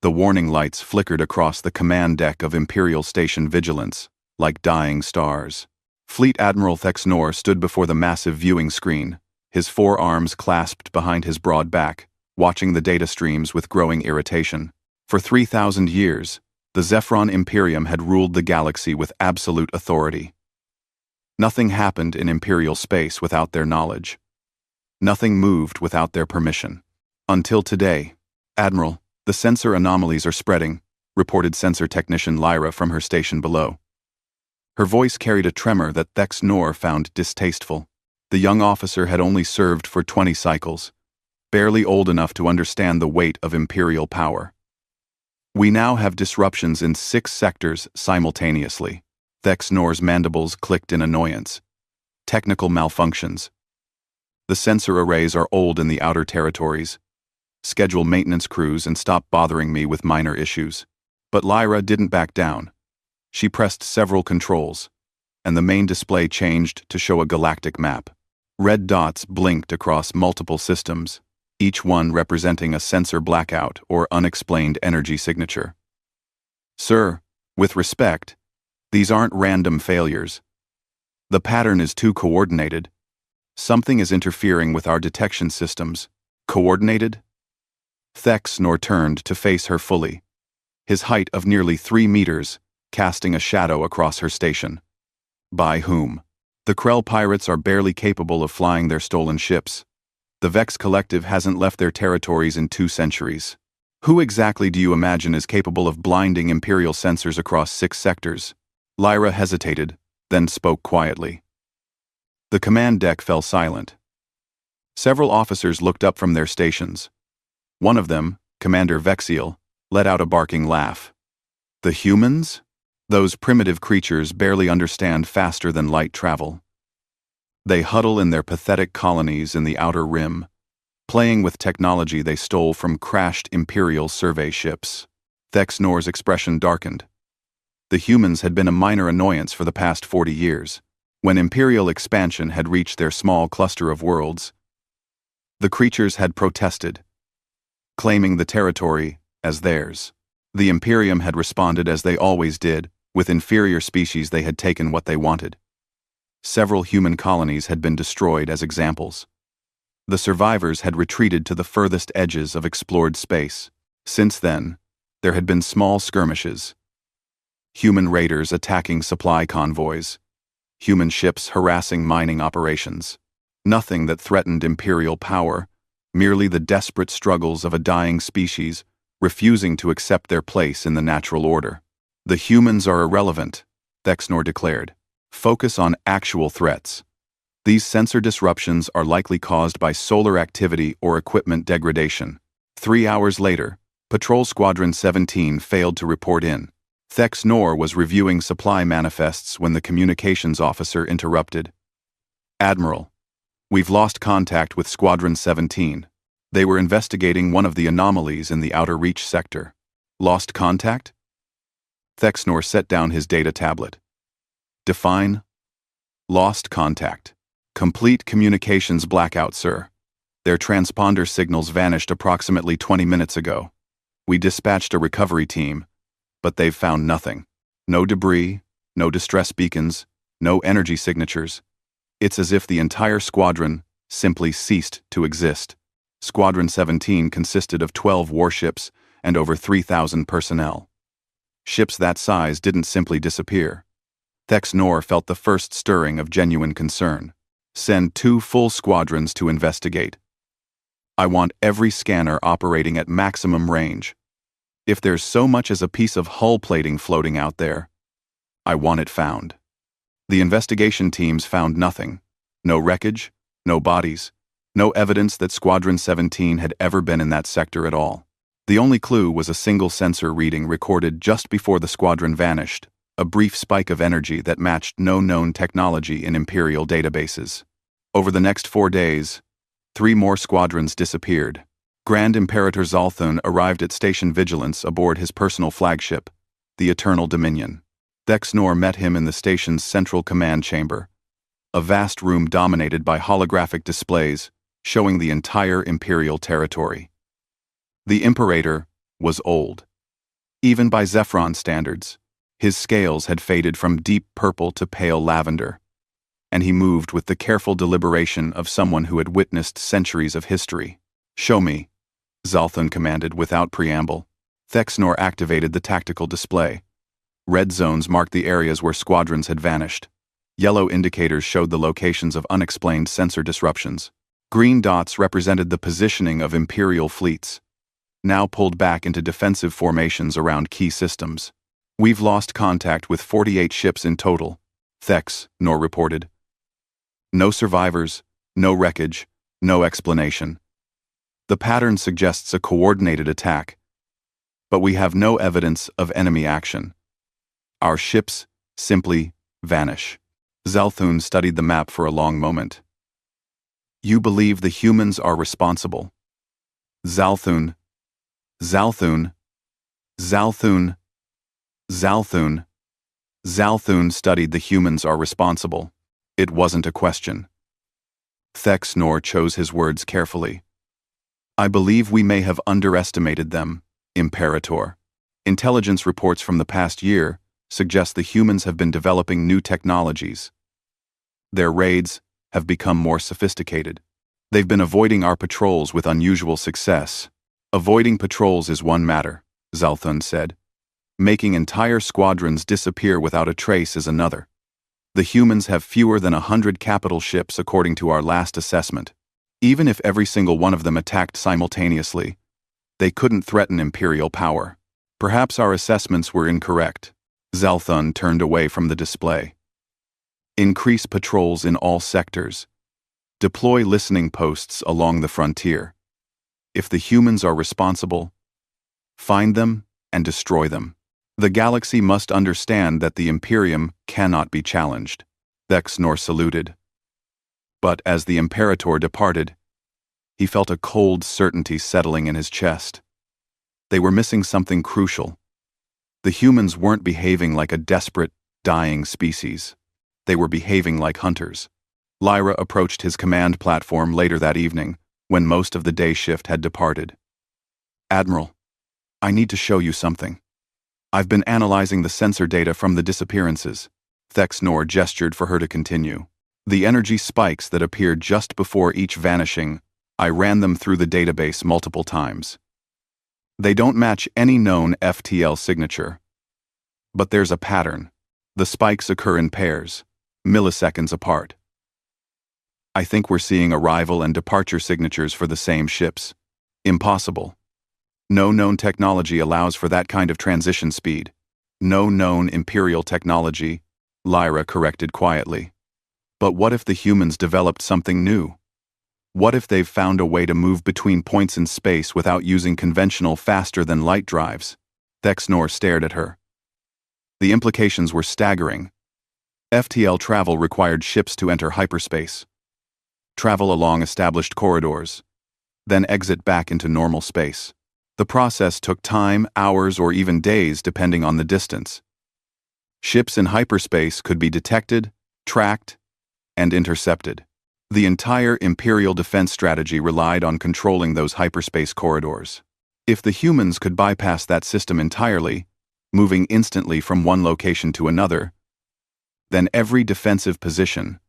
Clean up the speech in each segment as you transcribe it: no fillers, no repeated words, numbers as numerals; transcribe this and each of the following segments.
The warning lights flickered across the command deck of Imperial Station Vigilance, like dying stars. Fleet Admiral Thexnor stood before the massive viewing screen, his forearms clasped behind his broad back, watching the data streams with growing irritation. For 3,000 years, the Zephyron Imperium had ruled the galaxy with absolute authority. Nothing happened in Imperial space without their knowledge. Nothing moved without their permission. Until today. Admiral, the sensor anomalies are spreading, reported sensor technician Lyra from her station below. Her voice carried a tremor that Thexnor found distasteful. The young officer had only served for 20 cycles, barely old enough to understand the weight of Imperial power. We now have disruptions in 6 sectors simultaneously. Thexnor's mandibles clicked in annoyance. Technical malfunctions. The sensor arrays are old in the outer territories. Schedule maintenance crews and stop bothering me with minor issues. But Lyra didn't back down. She pressed several controls, and the main display changed to show a galactic map. Red dots blinked across multiple systems, each one representing a sensor blackout or unexplained energy signature. Sir, with respect, these aren't random failures. The pattern is too coordinated. Something is interfering with our detection systems. Coordinated? Thexnor turned to face her fully, his height of nearly 3 meters, casting a shadow across her station. By whom? The Krell pirates are barely capable of flying their stolen ships. The Vex Collective hasn't left their territories in 2 centuries. Who exactly do you imagine is capable of blinding Imperial sensors across 6 sectors? Lyra hesitated, then spoke quietly. The command deck fell silent. Several officers looked up from their stations. One of them, Commander Vexiel, let out a barking laugh. The humans? Those primitive creatures barely understand faster than light travel. They huddle in their pathetic colonies in the outer rim, playing with technology they stole from crashed Imperial survey ships. Thexnor's expression darkened. The humans had been a minor annoyance for the past 40 years, when Imperial expansion had reached their small cluster of worlds. The creatures had protested, claiming the territory as theirs. The Imperium had responded as they always did. With inferior species they had taken what they wanted. Several human colonies had been destroyed as examples. The survivors had retreated to the furthest edges of explored space. Since then, there had been small skirmishes. Human raiders attacking supply convoys. Human ships harassing mining operations. Nothing that threatened Imperial power, merely the desperate struggles of a dying species refusing to accept their place in the natural order. The humans are irrelevant, Thexnor declared. Focus on actual threats. These sensor disruptions are likely caused by solar activity or equipment degradation. 3 hours later, Patrol Squadron 17 failed to report in. Thexnor was reviewing supply manifests when the communications officer interrupted. Admiral, we've lost contact with Squadron 17. They were investigating one of the anomalies in the Outer Reach sector. Lost contact? Thexnor set down his data tablet. Define. Lost contact. Complete communications blackout, sir. Their transponder signals vanished approximately 20 minutes ago. We dispatched a recovery team, but they've found nothing. No debris, no distress beacons, no energy signatures. It's as if the entire squadron simply ceased to exist. Squadron 17 consisted of 12 warships and over 3,000 personnel. Ships that size didn't simply disappear. Thexnor felt the first stirring of genuine concern. Send 2 full squadrons to investigate. I want every scanner operating at maximum range. If there's so much as a piece of hull plating floating out there, I want it found. The investigation teams found nothing. No wreckage, no bodies, no evidence that Squadron 17 had ever been in that sector at all. The only clue was a single sensor reading recorded just before the squadron vanished, a brief spike of energy that matched no known technology in Imperial databases. Over the next 4 days, 3 more squadrons disappeared. Grand Imperator Zalthun arrived at Station Vigilance aboard his personal flagship, the Eternal Dominion. Thexnor met him in the station's central command chamber, a vast room dominated by holographic displays showing the entire Imperial territory. The Imperator was old, Even by Zephron standards, his scales had faded from deep purple to pale lavender, and he moved with the careful deliberation of someone who had witnessed centuries of history. "Show me," Zalthun commanded without preamble. Thexnor activated the tactical display. Red zones marked the areas where squadrons had vanished. Yellow indicators showed the locations of unexplained sensor disruptions. Green dots represented the positioning of Imperial fleets, now pulled back into defensive formations around key systems. "We've lost contact with 48 ships in total," Thexnor reported. "No survivors, no wreckage, no explanation. The pattern suggests a coordinated attack, but we have no evidence of enemy action. Our ships simply vanish." Zalthun studied the map for a long moment. "You believe the humans are responsible?" Zalthun. Zalthun. Zalthun. Zalthun. Zalthun studied the humans are responsible. It wasn't a question. Thexnor chose his words carefully. "I believe we may have underestimated them, Imperator. Intelligence reports from the past year suggest the humans have been developing new technologies. Their raids have become more sophisticated. They've been avoiding our patrols with unusual success." "Avoiding patrols is one matter," Zalthun said. "Making entire squadrons disappear without a trace is another. The humans have fewer than 100 capital ships according to our last assessment. Even if every single one of them attacked simultaneously, they couldn't threaten Imperial power. Perhaps our assessments were incorrect." Zalthun turned away from the display. "Increase patrols in all sectors. Deploy listening posts along the frontier. If the humans are responsible, find them and destroy them. The galaxy must understand that the Imperium cannot be challenged." Thexnor saluted. But as the Imperator departed, he felt a cold certainty settling in his chest. They were missing something crucial. The humans weren't behaving like a desperate, dying species. They were behaving like hunters. Lyra approached his command platform later that evening, when most of the day shift had departed. "Admiral, I need to show you something. I've been analyzing the sensor data from the disappearances." Thexnor gestured for her to continue. "The energy spikes that appeared just before each vanishing, I ran them through the database multiple times. They don't match any known FTL signature. But there's a pattern. The spikes occur in pairs, milliseconds apart. I think we're seeing arrival and departure signatures for the same ships. Impossible. No known technology allows for that kind of transition speed. No known Imperial technology," Lyra corrected quietly. "But what if the humans developed something new? What if they've found a way to move between points in space without using conventional faster-than-light drives?" Thexnor stared at her. The implications were staggering. FTL travel required ships to enter hyperspace, travel along established corridors, then exit back into normal space. The process took time, hours, or even days depending on the distance. Ships in hyperspace could be detected, tracked, and intercepted. The entire Imperial defense strategy relied on controlling those hyperspace corridors. If the humans could bypass that system entirely, moving instantly from one location to another, then every defensive position,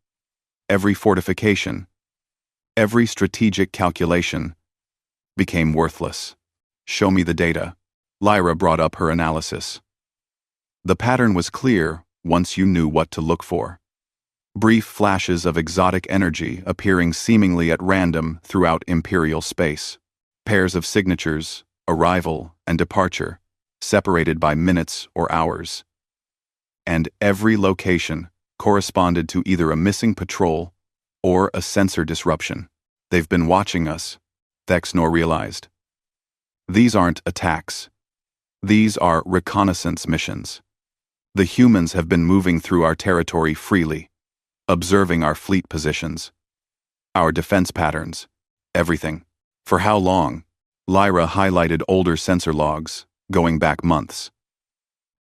every fortification, every strategic calculation became worthless. "Show me the data." Lyra brought up her analysis. The pattern was clear once you knew what to look for. Brief flashes of exotic energy appearing seemingly at random throughout Imperial space. Pairs of signatures, arrival and departure, separated by minutes or hours. And every location corresponded to either a missing patrol or a sensor disruption. "They've been watching us," Thexnor realized. "These aren't attacks. These are reconnaissance missions. The humans have been moving through our territory freely, observing our fleet positions, our defense patterns, everything. For how long?" Lyra highlighted older sensor logs, going back months.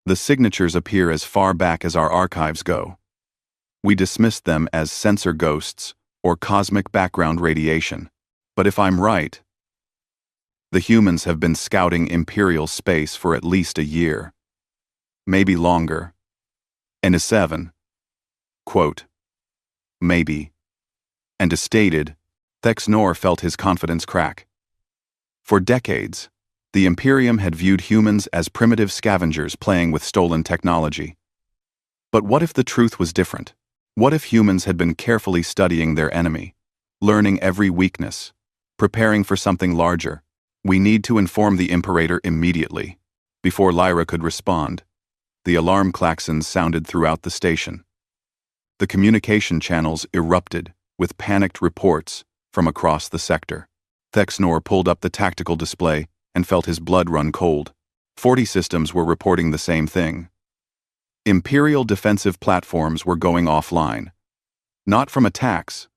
"The signatures appear as far back as our archives go. We dismissed them as sensor ghosts or cosmic background radiation. But if I'm right, The humans have been scouting Imperial space for at least a year. Maybe longer. And a 7. Quote. Maybe. And as stated, Thexnor felt his confidence crack. For decades, the Imperium had viewed humans as primitive scavengers playing with stolen technology. But what if the truth was different? What if humans had been carefully studying their enemy, learning every weakness, preparing for something larger? We need to inform the Imperator immediately. Before Lyra could respond, the alarm klaxons sounded throughout the station. The communication channels erupted with panicked reports from across the sector. Thexnor pulled up the tactical display and felt his blood run cold. 40 systems were reporting the same thing. Imperial defensive platforms were going offline. Not from attacks,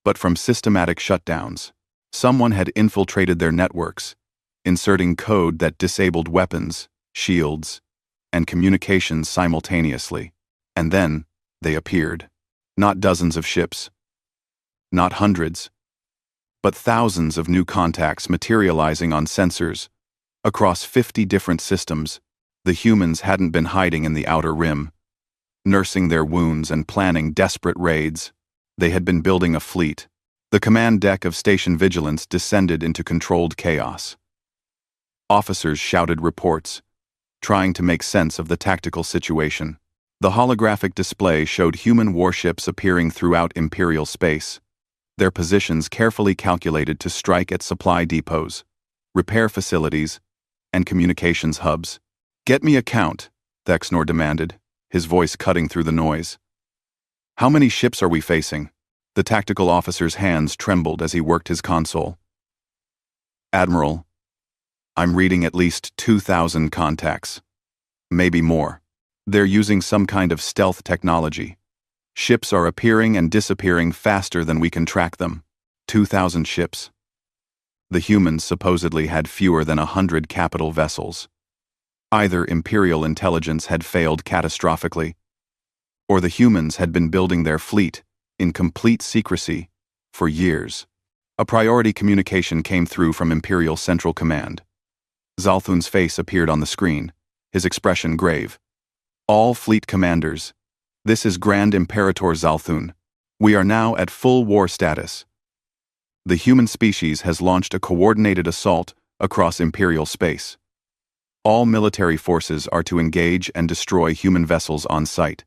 but from systematic shutdowns. Someone had infiltrated their networks, inserting code that disabled weapons, shields, and communications simultaneously. And then, they appeared. Not dozens of ships. Not hundreds. But thousands of new contacts materializing on sensors. Across 50 different systems, the humans hadn't been hiding in the outer rim, nursing their wounds and planning desperate raids. They had been building a fleet. The command deck of Station Vigilance descended into controlled chaos. Officers shouted reports, trying to make sense of the tactical situation. The holographic display showed human warships appearing throughout Imperial space, their positions carefully calculated to strike at supply depots, repair facilities, and communications hubs. "Get me a count," Thexnor demanded, his voice cutting through the noise. "How many ships are we facing?" The tactical officer's hands trembled as he worked his console. "Admiral, I'm reading at least 2,000 contacts. Maybe more. They're using some kind of stealth technology. Ships are appearing and disappearing faster than we can track them. 2,000 ships." The humans supposedly had fewer than 100 capital vessels. Either Imperial intelligence had failed catastrophically, or the humans had been building their fleet in complete secrecy for years. A priority communication came through from Imperial Central Command. Zalthun's face appeared on the screen, his expression grave. "All fleet commanders, this is Grand Imperator Zalthun. We are now at full war status. The human species has launched a coordinated assault across Imperial space. All military forces are to engage and destroy human vessels on site.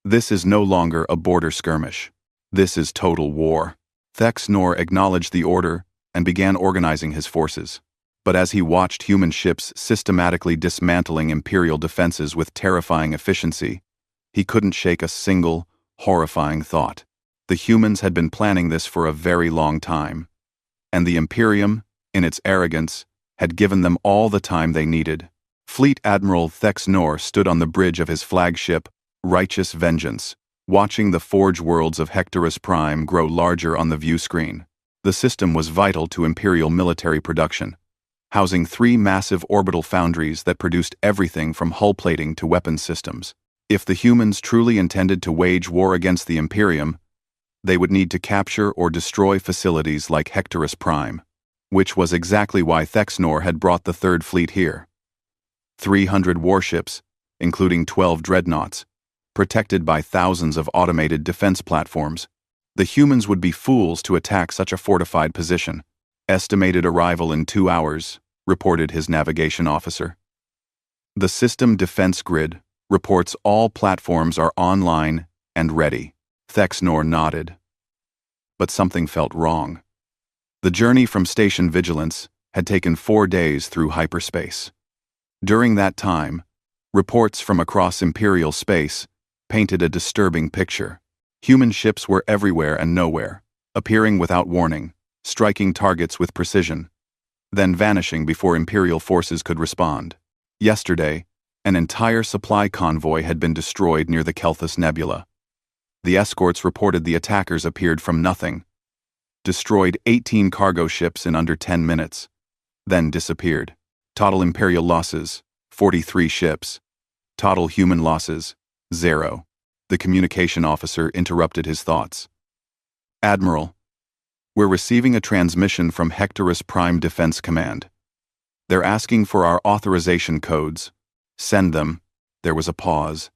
This is no longer a border skirmish. This is total war." Thexnor acknowledged the order and began organizing his forces. But as he watched human ships systematically dismantling Imperial defenses with terrifying efficiency, he couldn't shake a single, horrifying thought. The humans had been planning this for a very long time, and the Imperium, in its arrogance, had given them all the time they needed. Fleet Admiral Thexnor stood on the bridge of his flagship, Righteous Vengeance, watching the forge worlds of Hectorus Prime grow larger on the view screen. The system was vital to Imperial military production, housing 3 massive orbital foundries that produced everything from hull plating to weapons systems. If the humans truly intended to wage war against the Imperium, they would need to capture or destroy facilities like Hectorus Prime, which was exactly why Thexnor had brought the Third Fleet here. 300 warships, including 12 dreadnoughts, protected by thousands of automated defense platforms. The humans would be fools to attack such a fortified position. "Estimated arrival in 2 hours," reported his navigation officer. "The system defense grid reports all platforms are online and ready." Thexnor nodded. But something felt wrong. The journey from Station Vigilance had taken 4 days through hyperspace. During that time, reports from across Imperial space painted a disturbing picture. Human ships were everywhere and nowhere, appearing without warning, striking targets with precision, then vanishing before Imperial forces could respond. Yesterday, an entire supply convoy had been destroyed near the Kelthus Nebula. The escorts reported the attackers appeared from nothing, destroyed 18 cargo ships in under 10 minutes, then disappeared. Total Imperial losses, 43 ships. Total human losses, 0. The communication officer interrupted his thoughts. "Admiral, We're receiving a transmission from Hectorus Prime Defense Command. They're asking for our authorization codes. Send them." There was a pause.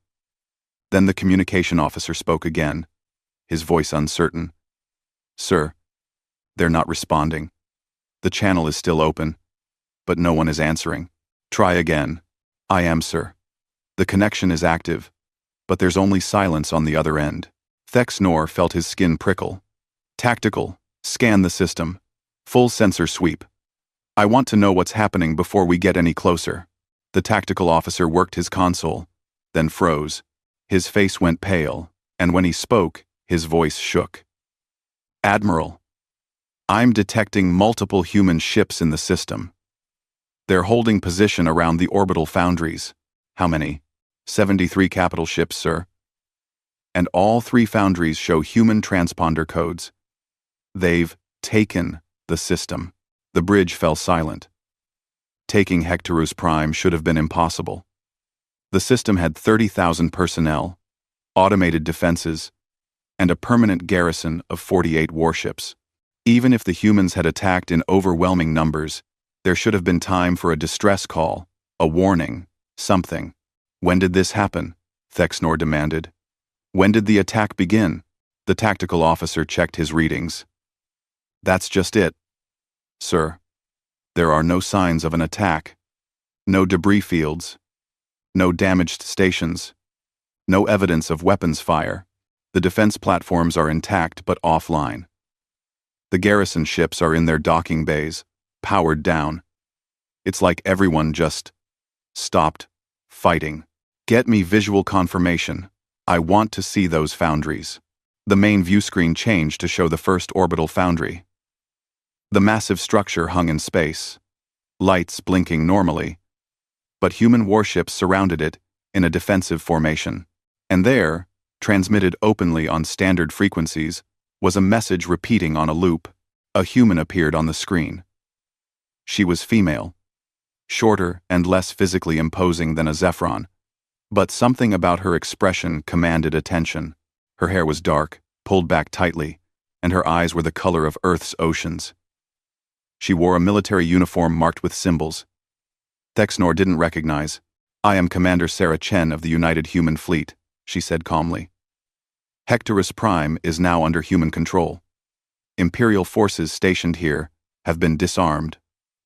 Then the communication officer spoke again, his voice uncertain. "Sir, they're not responding. The channel is still open, but no one is answering. Try again." "I am, sir. The connection is active, but there's only silence on the other end." Thexnor felt his skin prickle. "Tactical, scan the system. Full sensor sweep. I want to know what's happening before we get any closer." The tactical officer worked his console, then froze. His face went pale, and when he spoke, his voice shook. "Admiral, I'm detecting multiple human ships in the system. They're holding position around the orbital foundries." "How many?" 73 capital ships, sir. "And all 3 foundries show human transponder codes. They've taken the system." The bridge fell silent. Taking Hectorus Prime should have been impossible. The system had 30,000 personnel, automated defenses, and a permanent garrison of 48 warships. Even if the humans had attacked in overwhelming numbers, there should have been time for a distress call, a warning, something. "When did this happen?" Thexnor demanded. "When did the attack begin?" The tactical officer checked his readings. "That's just it, sir. There are no signs of an attack. No debris fields. No damaged stations. No evidence of weapons fire. The defense platforms are intact but offline. The garrison ships are in their docking bays, powered down. It's like everyone just stopped fighting. Get me visual confirmation. I want to see those foundries." The main view screen changed to show the first orbital foundry. The massive structure hung in space, lights blinking normally, but human warships surrounded it in a defensive formation. And there, transmitted openly on standard frequencies, was a message repeating on a loop. A human appeared on the screen. She was female, shorter and less physically imposing than a Zephyron, but something about her expression commanded attention. Her hair was dark, pulled back tightly, and her eyes were the color of Earth's oceans. She wore a military uniform marked with symbols. Thexnor didn't recognize. "I am Commander Sarah Chen of the United Human Fleet," she said calmly. "Hectorus Prime is now under human control. Imperial forces stationed here have been disarmed,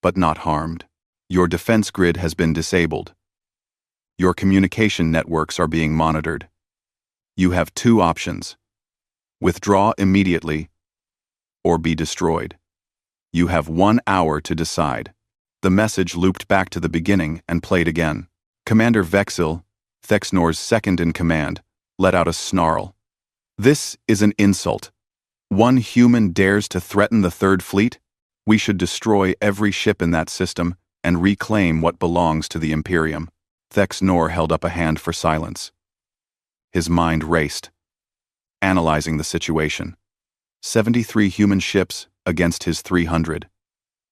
but not harmed. Your defense grid has been disabled. Your communication networks are being monitored. You have 2 options. Withdraw immediately, or be destroyed. You have 1 hour to decide." The message looped back to the beginning and played again. Commander Vexil, Thexnor's second-in-command, let out a snarl. "This is an insult. 1 human dares to threaten the 3rd Fleet? We should destroy every ship in that system and reclaim what belongs to the Imperium." Thexnor held up a hand for silence. His mind raced, analyzing the situation. 73 human ships against his 300.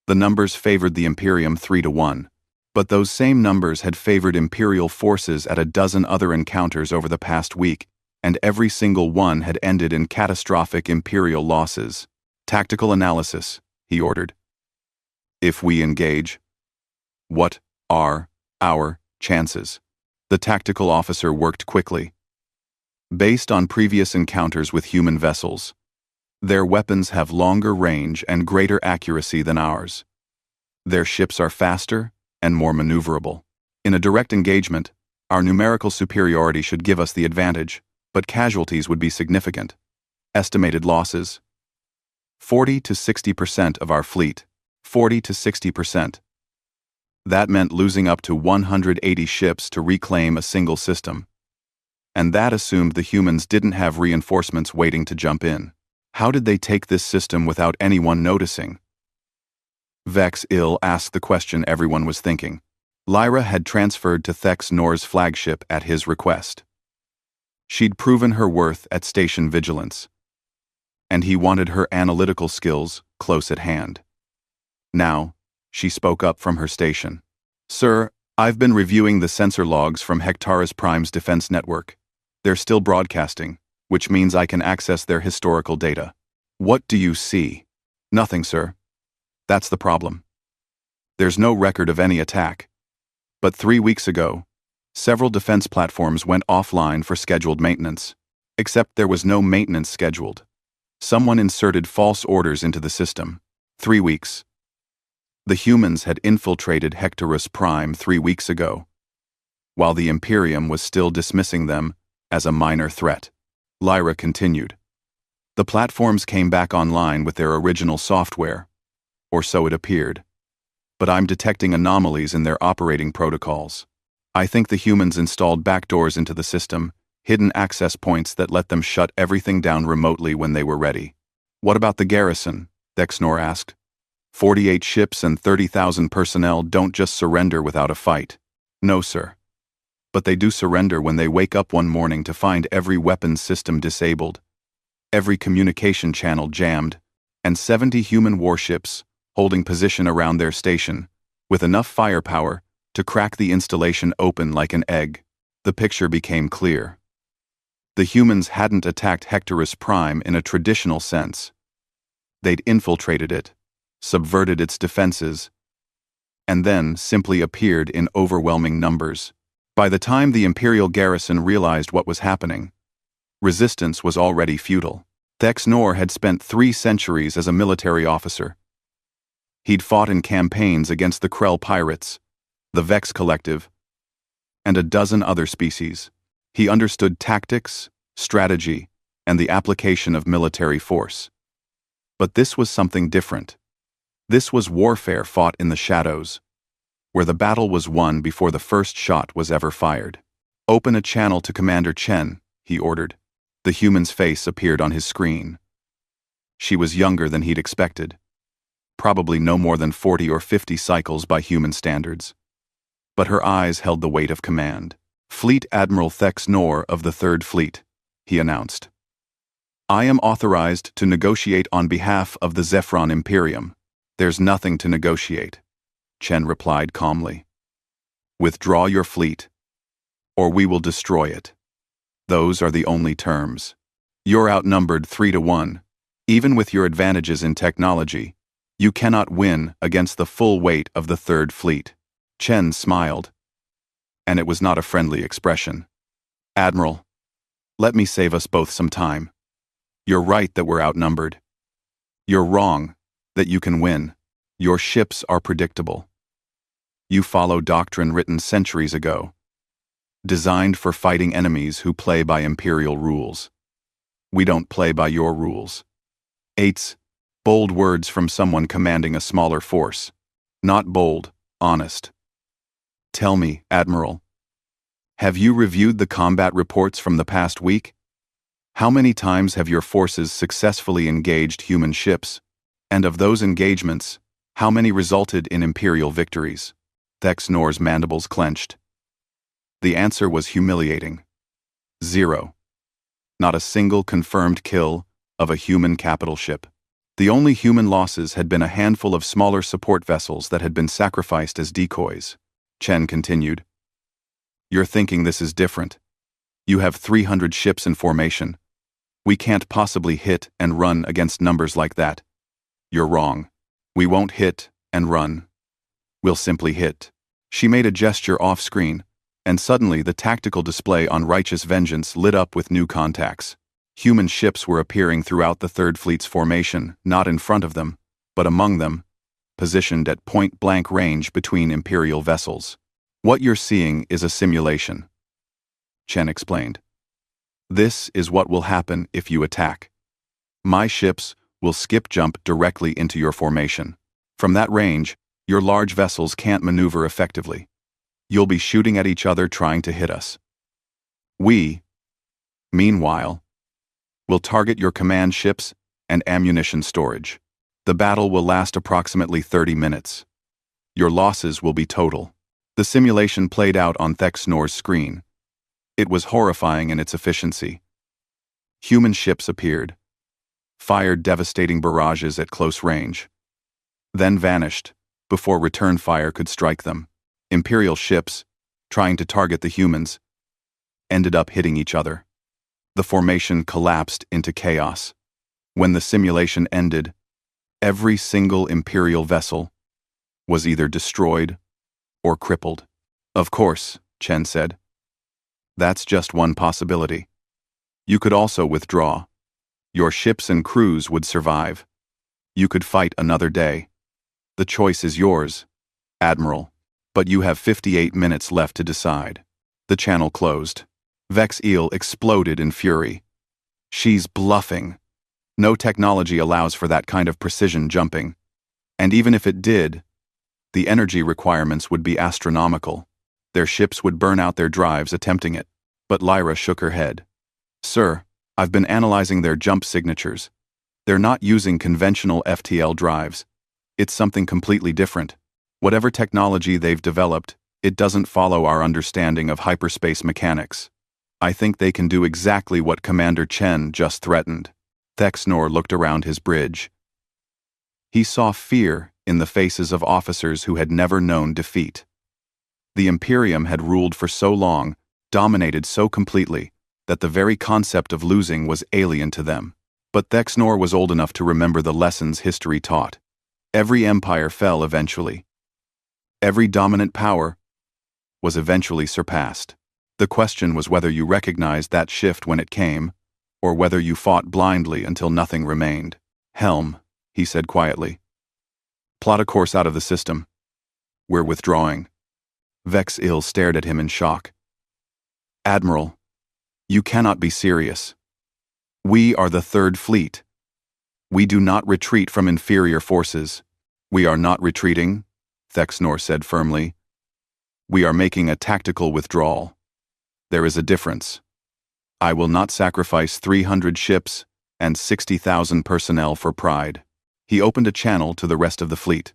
The numbers favored the Imperium 3-1, but those same numbers had favored Imperial forces at a dozen other encounters over the past week, and every single one had ended in catastrophic Imperial losses. "Tactical analysis," he ordered. "If we engage, what are our chances?" The tactical officer worked quickly. "Based on previous encounters with human vessels, their weapons have longer range and greater accuracy than ours. Their ships are faster and more maneuverable. In a direct engagement, our numerical superiority should give us the advantage, but casualties would be significant. Estimated losses: 40 to 60% of our fleet. 40 to 60%. That meant losing up to 180 ships to reclaim a single system. And that assumed the humans didn't have reinforcements waiting to jump in. How did they take this system without anyone noticing?" Vex-Il asked the question everyone was thinking. Lyra had transferred to Thexnor's flagship at his request. She'd proven her worth at Station Vigilance, and he wanted her analytical skills close at hand. Now, she spoke up from her station. "Sir, I've been reviewing the sensor logs from Hectorus Prime's defense network. They're still broadcasting, which means I can access their historical data." "What do you see?" Nothing, sir. That's the problem. There's no record of any attack. But 3 weeks ago, several defense platforms went offline for scheduled maintenance. Except there was no maintenance scheduled. Someone inserted false orders into the system. 3 weeks. The humans had infiltrated Hectorus Prime 3 weeks ago, while the Imperium was still dismissing them as a minor threat. Lyra continued. The platforms came back online with their original software, or so it appeared. But I'm detecting anomalies in their operating protocols. I think the humans installed backdoors into the system, hidden access points that let them shut everything down remotely when they were ready. What about the garrison? Dexnor asked. 48 ships and 30,000 personnel don't just surrender without a fight. No, sir. But they do surrender when they wake up one morning to find every weapons system disabled, every communication channel jammed, and 70 human warships holding position around their station, with enough firepower to crack the installation open like an egg. The picture became clear. The humans hadn't attacked Hectorus Prime in a traditional sense. They'd infiltrated it, subverted its defenses, and then simply appeared in overwhelming numbers. By the time the Imperial garrison realized what was happening, resistance was already futile. Dexnor had spent 3 centuries as a military officer. He'd fought in campaigns against the Krell pirates, the Vex Collective, and a dozen other species. He understood tactics, strategy, and the application of military force. But this was something different. This was warfare fought in the shadows, where the battle was won before the first shot was ever fired. Open a channel to Commander Chen, he ordered. The human's face appeared on his screen. She was younger than he'd expected. Probably no more than 40 or 50 cycles by human standards. But her eyes held the weight of command. Fleet Admiral Thex Nor of the Third Fleet, he announced. I am authorized to negotiate on behalf of the Zephyron Imperium. There's nothing to negotiate, Chen replied calmly. Withdraw your fleet, or we will destroy it. Those are the only terms. You're outnumbered 3-1. Even with your advantages in technology, you cannot win against the full weight of the Third Fleet. Chen smiled, and it was not a friendly expression. Admiral, let me save us both some time. You're right that we're outnumbered. You're wrong that you can win. Your ships are predictable. You follow doctrine written centuries ago, designed for fighting enemies who play by Imperial rules. We don't play by your rules. Eights, bold words from someone commanding a smaller force. Not bold, honest. Tell me, Admiral, have you reviewed the combat reports from the past week? How many times have your forces successfully engaged human ships? And of those engagements, how many resulted in Imperial victories? Thex Nor's mandibles clenched. The answer was humiliating. 0. Not a single confirmed kill of a human capital ship. The only human losses had been a handful of smaller support vessels that had been sacrificed as decoys. Chen continued. You're thinking this is different. You have 300 ships in formation. We can't possibly hit and run against numbers like that. You're wrong. We won't hit and run. We'll simply hit. She made a gesture off-screen, and suddenly the tactical display on Righteous Vengeance lit up with new contacts. Human ships were appearing throughout the Third Fleet's formation, not in front of them, but among them, positioned at point-blank range between Imperial vessels. What you're seeing is a simulation, Chen explained. This is what will happen if you attack. My ships will skip-jump directly into your formation. From that range, your large vessels can't maneuver effectively. You'll be shooting at each other trying to hit us. We, meanwhile, will target your command ships and ammunition storage. The battle will last approximately 30 minutes. Your losses will be total. The simulation played out on Thex Nor's screen. It was horrifying in its efficiency. Human ships appeared, fired devastating barrages at close range, then vanished before return fire could strike them. Imperial ships, trying to target the humans, ended up hitting each other. The formation collapsed into chaos. When the simulation ended, Every single Imperial vessel was either destroyed or crippled. Of course, Chen said. That's just one possibility. You could also withdraw. Your ships and crews would survive. You could fight another day. The choice is yours, Admiral. But you have 58 minutes left to decide. The channel closed. Vex-Eel exploded in fury. She's bluffing. No technology allows for that kind of precision jumping. And even if it did, the energy requirements would be astronomical. Their ships would burn out their drives attempting it. But Lyra shook her head. Sir, I've been analyzing their jump signatures. They're not using conventional FTL drives. It's something completely different. Whatever technology they've developed, it doesn't follow our understanding of hyperspace mechanics. I think they can do exactly what Commander Chen just threatened. Thexnor looked around his bridge. He saw fear in the faces of officers who had never known defeat. The Imperium had ruled for so long, dominated so completely, that the very concept of losing was alien to them. But Thexnor was old enough to remember the lessons history taught. Every empire fell eventually. Every dominant power was eventually surpassed. The question was whether you recognized that shift when it came, or whether you fought blindly until nothing remained. Helm, he said quietly. Plot a course out of the system. We're withdrawing. Vex-Eel stared at him in shock. Admiral, you cannot be serious. We are the Third Fleet. We do not retreat from inferior forces. We are not retreating, Thexnor said firmly. We are making a tactical withdrawal. There is a difference. I will not sacrifice 300 ships and 60,000 personnel for pride. He opened a channel to the rest of the fleet.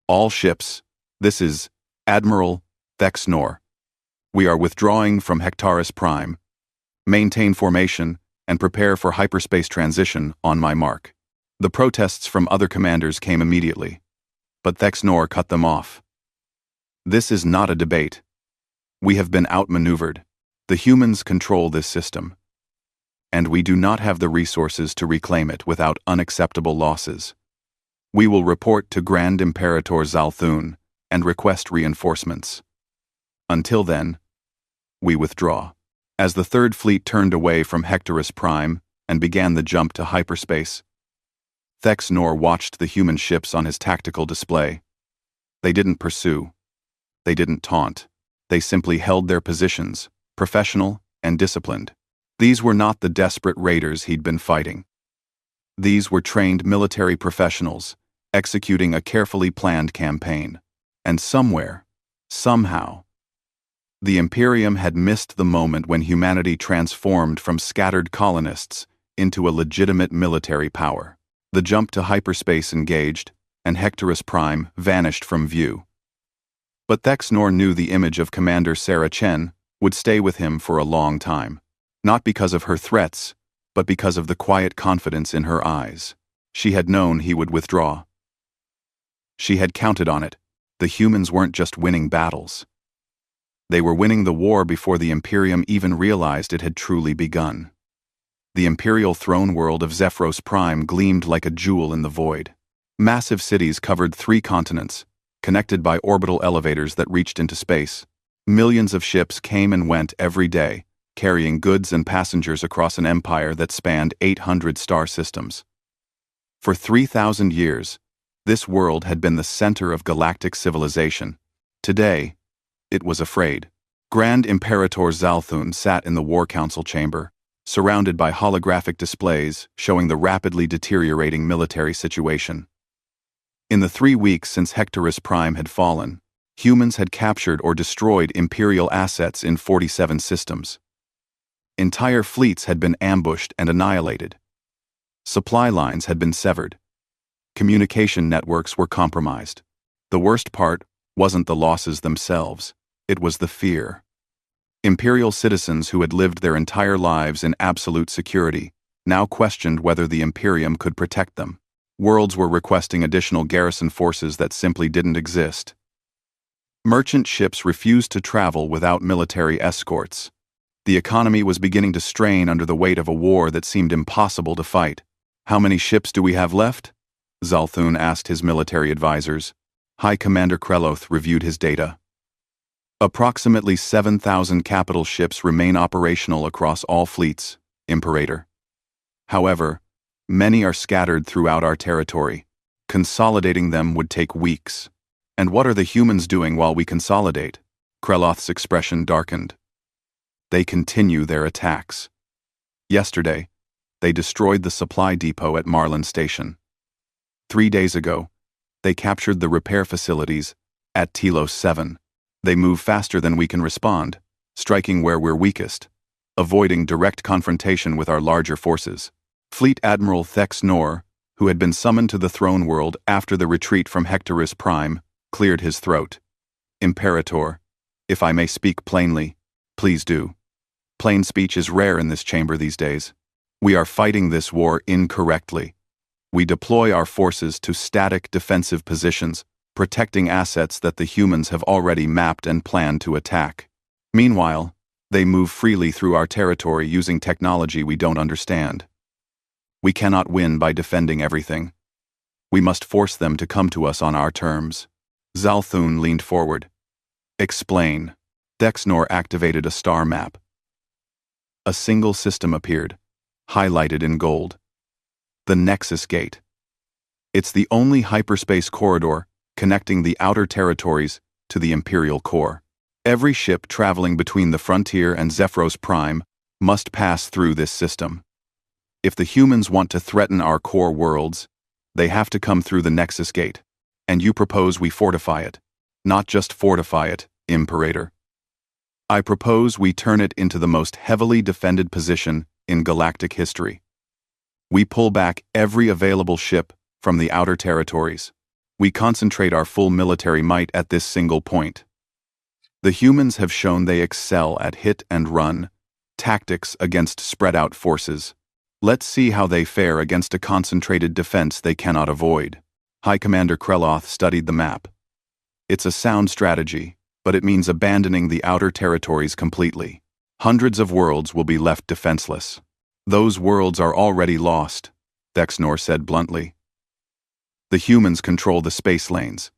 All ships, this is Admiral Thexnor. We are withdrawing from Hectaris Prime. Maintain formation and prepare for hyperspace transition on my mark. The protests from other commanders came immediately, but Thexnor cut them off. This is not a debate. We have been outmaneuvered. The humans control this system, and we do not have the resources to reclaim it without unacceptable losses. We will report to Grand Imperator Zalthun and request reinforcements. Until then, we withdraw. As the Third Fleet turned away from Hectaris Prime and began the jump to hyperspace, Thexnor watched the human ships on his tactical display. They didn't pursue. They didn't taunt. They simply held their positions, professional and disciplined. These were not the desperate raiders he'd been fighting. These were trained military professionals, executing a carefully planned campaign. And somewhere, somehow, the Imperium had missed the moment when humanity transformed from scattered colonists into a legitimate military power. The jump to hyperspace engaged, and Hectaris Prime vanished from view. But Thexnor knew the image of Commander Sarah Chen would stay with him for a long time, not because of her threats, but because of the quiet confidence in her eyes. She had known he would withdraw. She had counted on it. The humans weren't just winning battles. They were winning the war before the Imperium even realized it had truly begun. The Imperial throne world of Zephyros Prime gleamed like a jewel in the void. Massive cities covered 3 continents, connected by orbital elevators that reached into space. Millions of ships came and went every day, carrying goods and passengers across an empire that spanned 800 star systems. For 3,000 years, this world had been the center of galactic civilization. Today, it was afraid. Grand Imperator Zalthun sat in the War Council chamber, surrounded by holographic displays showing the rapidly deteriorating military situation. In the 3 weeks since Hectaris Prime had fallen, humans had captured or destroyed Imperial assets in 47 systems. Entire fleets had been ambushed and annihilated. Supply lines had been severed. Communication networks were compromised. The worst part wasn't the losses themselves, it was the fear. Imperial citizens who had lived their entire lives in absolute security now questioned whether the Imperium could protect them. Worlds were requesting additional garrison forces that simply didn't exist. Merchant ships refused to travel without military escorts. The economy was beginning to strain under the weight of a war that seemed impossible to fight. How many ships do we have left? Zalthun asked his military advisors. High Commander Kreloth reviewed his data. Approximately 7,000 capital ships remain operational across all fleets, Imperator. However, many are scattered throughout our territory. Consolidating them would take weeks. And what are the humans doing while we consolidate? Kreloth's expression darkened. They continue their attacks. Yesterday, they destroyed the supply depot at Marlin Station. 3 days ago, they captured the repair facilities at Telos 7. They move faster than we can respond, striking where we're weakest, avoiding direct confrontation with our larger forces. Fleet Admiral Thex Nor, who had been summoned to the throne world after the retreat from Hectorus Prime, cleared his throat. Imperator, if I may speak plainly, please do. Plain speech is rare in this chamber these days. We are fighting this war incorrectly. We deploy our forces to static defensive positions, protecting assets that the humans have already mapped and planned to attack. Meanwhile, they move freely through our territory using technology we don't understand. We cannot win by defending everything. We must force them to come to us on our terms. Zalthun leaned forward. Explain. Dexnor activated a star map. A single system appeared, highlighted in gold. The Nexus Gate. It's the only hyperspace corridor connecting the outer territories to the Imperial core. Every ship traveling between the Frontier and Zephyros Prime must pass through this system. If the humans want to threaten our core worlds, they have to come through the Nexus Gate. And you propose we fortify it. Not just fortify it, Imperator. I propose we turn it into the most heavily defended position in galactic history. We pull back every available ship from the outer territories. We concentrate our full military might at this single point. The humans have shown they excel at hit and run tactics against spread-out forces. Let's see how they fare against a concentrated defense they cannot avoid. High Commander Kreloth studied the map. It's a sound strategy, but it means abandoning the outer territories completely. Hundreds of worlds will be left defenseless. Those worlds are already lost, Dexnor said bluntly. The humans control the space lanes.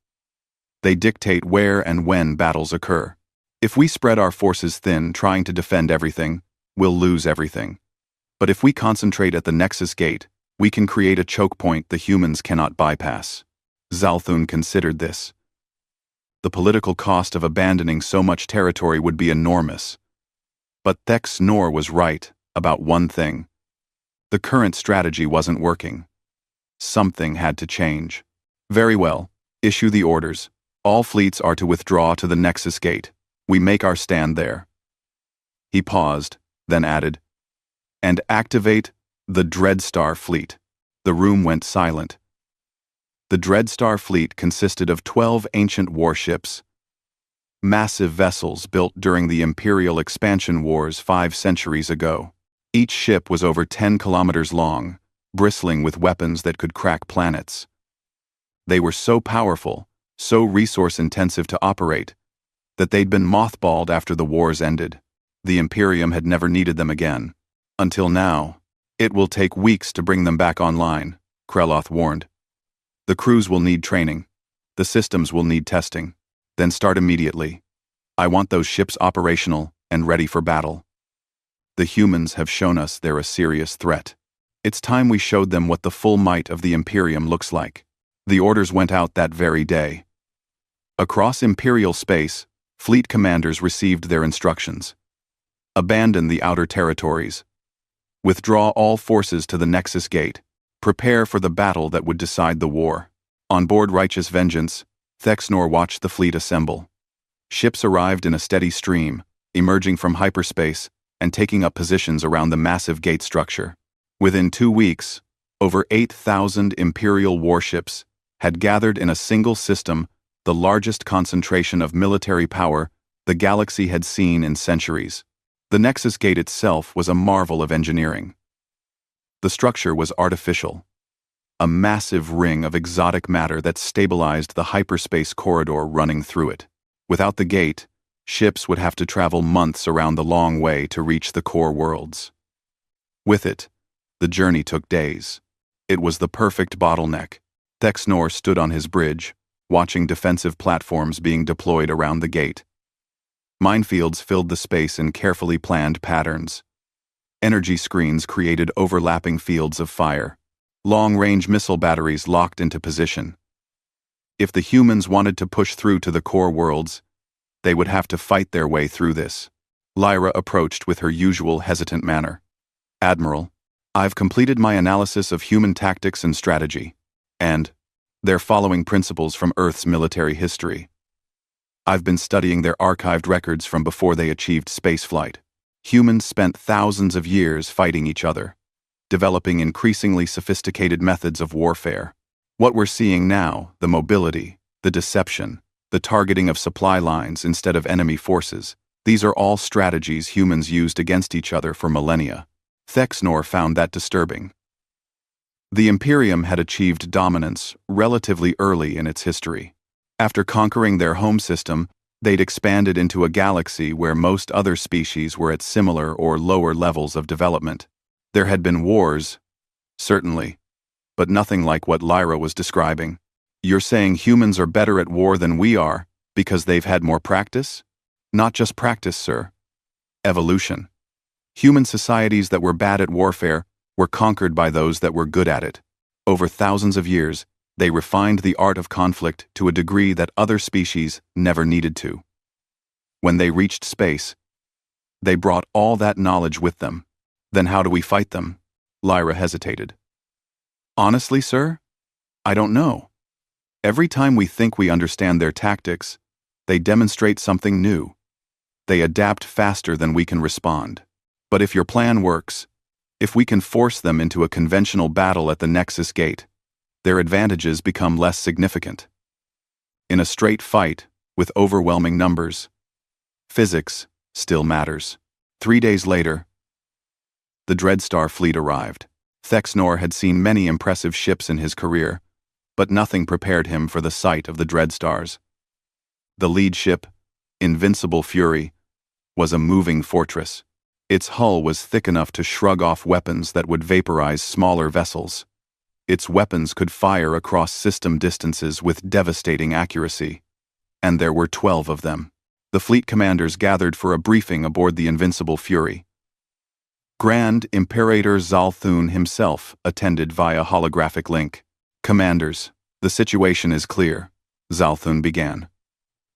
They dictate where and when battles occur. If we spread our forces thin trying to defend everything, we'll lose everything. But if we concentrate at the Nexus Gate, we can create a choke point the humans cannot bypass. Zalthun considered this. The political cost of abandoning so much territory would be enormous. But Thex Nor was right about one thing. The current strategy wasn't working. Something had to change. Very well, issue the orders. All fleets are to withdraw to the Nexus Gate. We make our stand there. He paused, then added, and activate the Dreadstar fleet. The room went silent. The Dreadstar fleet consisted of 12 ancient warships, massive vessels built during the Imperial expansion wars 5 centuries ago. Each ship was over 10 kilometers long, bristling with weapons that could crack planets. They were so powerful, so resource-intensive to operate, that they'd been mothballed after the wars ended. The Imperium had never needed them again. Until now. It will take weeks to bring them back online, Kreloth warned. The crews will need training. The systems will need testing. Then start immediately. I want those ships operational and ready for battle. The humans have shown us they're a serious threat. It's time we showed them what the full might of the Imperium looks like. The orders went out that very day. Across Imperial space, fleet commanders received their instructions. Abandon the outer territories. Withdraw all forces to the Nexus Gate. Prepare for the battle that would decide the war. On board Righteous Vengeance, Thexnor watched the fleet assemble. Ships arrived in a steady stream, emerging from hyperspace and taking up positions around the massive gate structure. Within 2 weeks, over 8,000 Imperial warships had gathered in a single system, the largest concentration of military power the galaxy had seen in centuries. The Nexus Gate itself was a marvel of engineering. The structure was artificial, a massive ring of exotic matter that stabilized the hyperspace corridor running through it. Without the gate, ships would have to travel months around the long way to reach the core worlds. With it, the journey took days. It was the perfect bottleneck, Thexnor stood on his bridge, watching defensive platforms being deployed around the gate. Minefields filled the space in carefully planned patterns. Energy screens created overlapping fields of fire. Long-range missile batteries locked into position. If the humans wanted to push through to the core worlds, they would have to fight their way through this. Lyra approached with her usual hesitant manner. Admiral, I've completed my analysis of human tactics and strategy, and they're following principles from Earth's military history. I've been studying their archived records from before they achieved spaceflight. Humans spent thousands of years fighting each other, developing increasingly sophisticated methods of warfare. What we're seeing now, the mobility, the deception, the targeting of supply lines instead of enemy forces, these are all strategies humans used against each other for millennia. Thexnor found that disturbing. The Imperium had achieved dominance relatively early in its history. After conquering their home system, they'd expanded into a galaxy where most other species were at similar or lower levels of development. There had been wars, certainly, but nothing like what Lyra was describing. You're saying humans are better at war than we are because they've had more practice? Not just practice, sir. Evolution. Human societies that were bad at warfare were conquered by those that were good at it. Over thousands of years, they refined the art of conflict to a degree that other species never needed to. When they reached space, they brought all that knowledge with them. Then how do we fight them? Lyra hesitated. Honestly, sir, I don't know. Every time we think we understand their tactics, they demonstrate something new. They adapt faster than we can respond. But if your plan works, if we can force them into a conventional battle at the Nexus Gate, their advantages become less significant. In a straight fight, with overwhelming numbers, physics still matters. 3 days later, the Dreadstar fleet arrived. Thexnor had seen many impressive ships in his career, but nothing prepared him for the sight of the Dreadstars. The lead ship, Invincible Fury, was a moving fortress. Its hull was thick enough to shrug off weapons that would vaporize smaller vessels. Its weapons could fire across system distances with devastating accuracy. And there were 12 of them. The fleet commanders gathered for a briefing aboard the Invincible Fury. Grand Imperator Zalthun himself attended via holographic link. Commanders, the situation is clear, Zalthun began.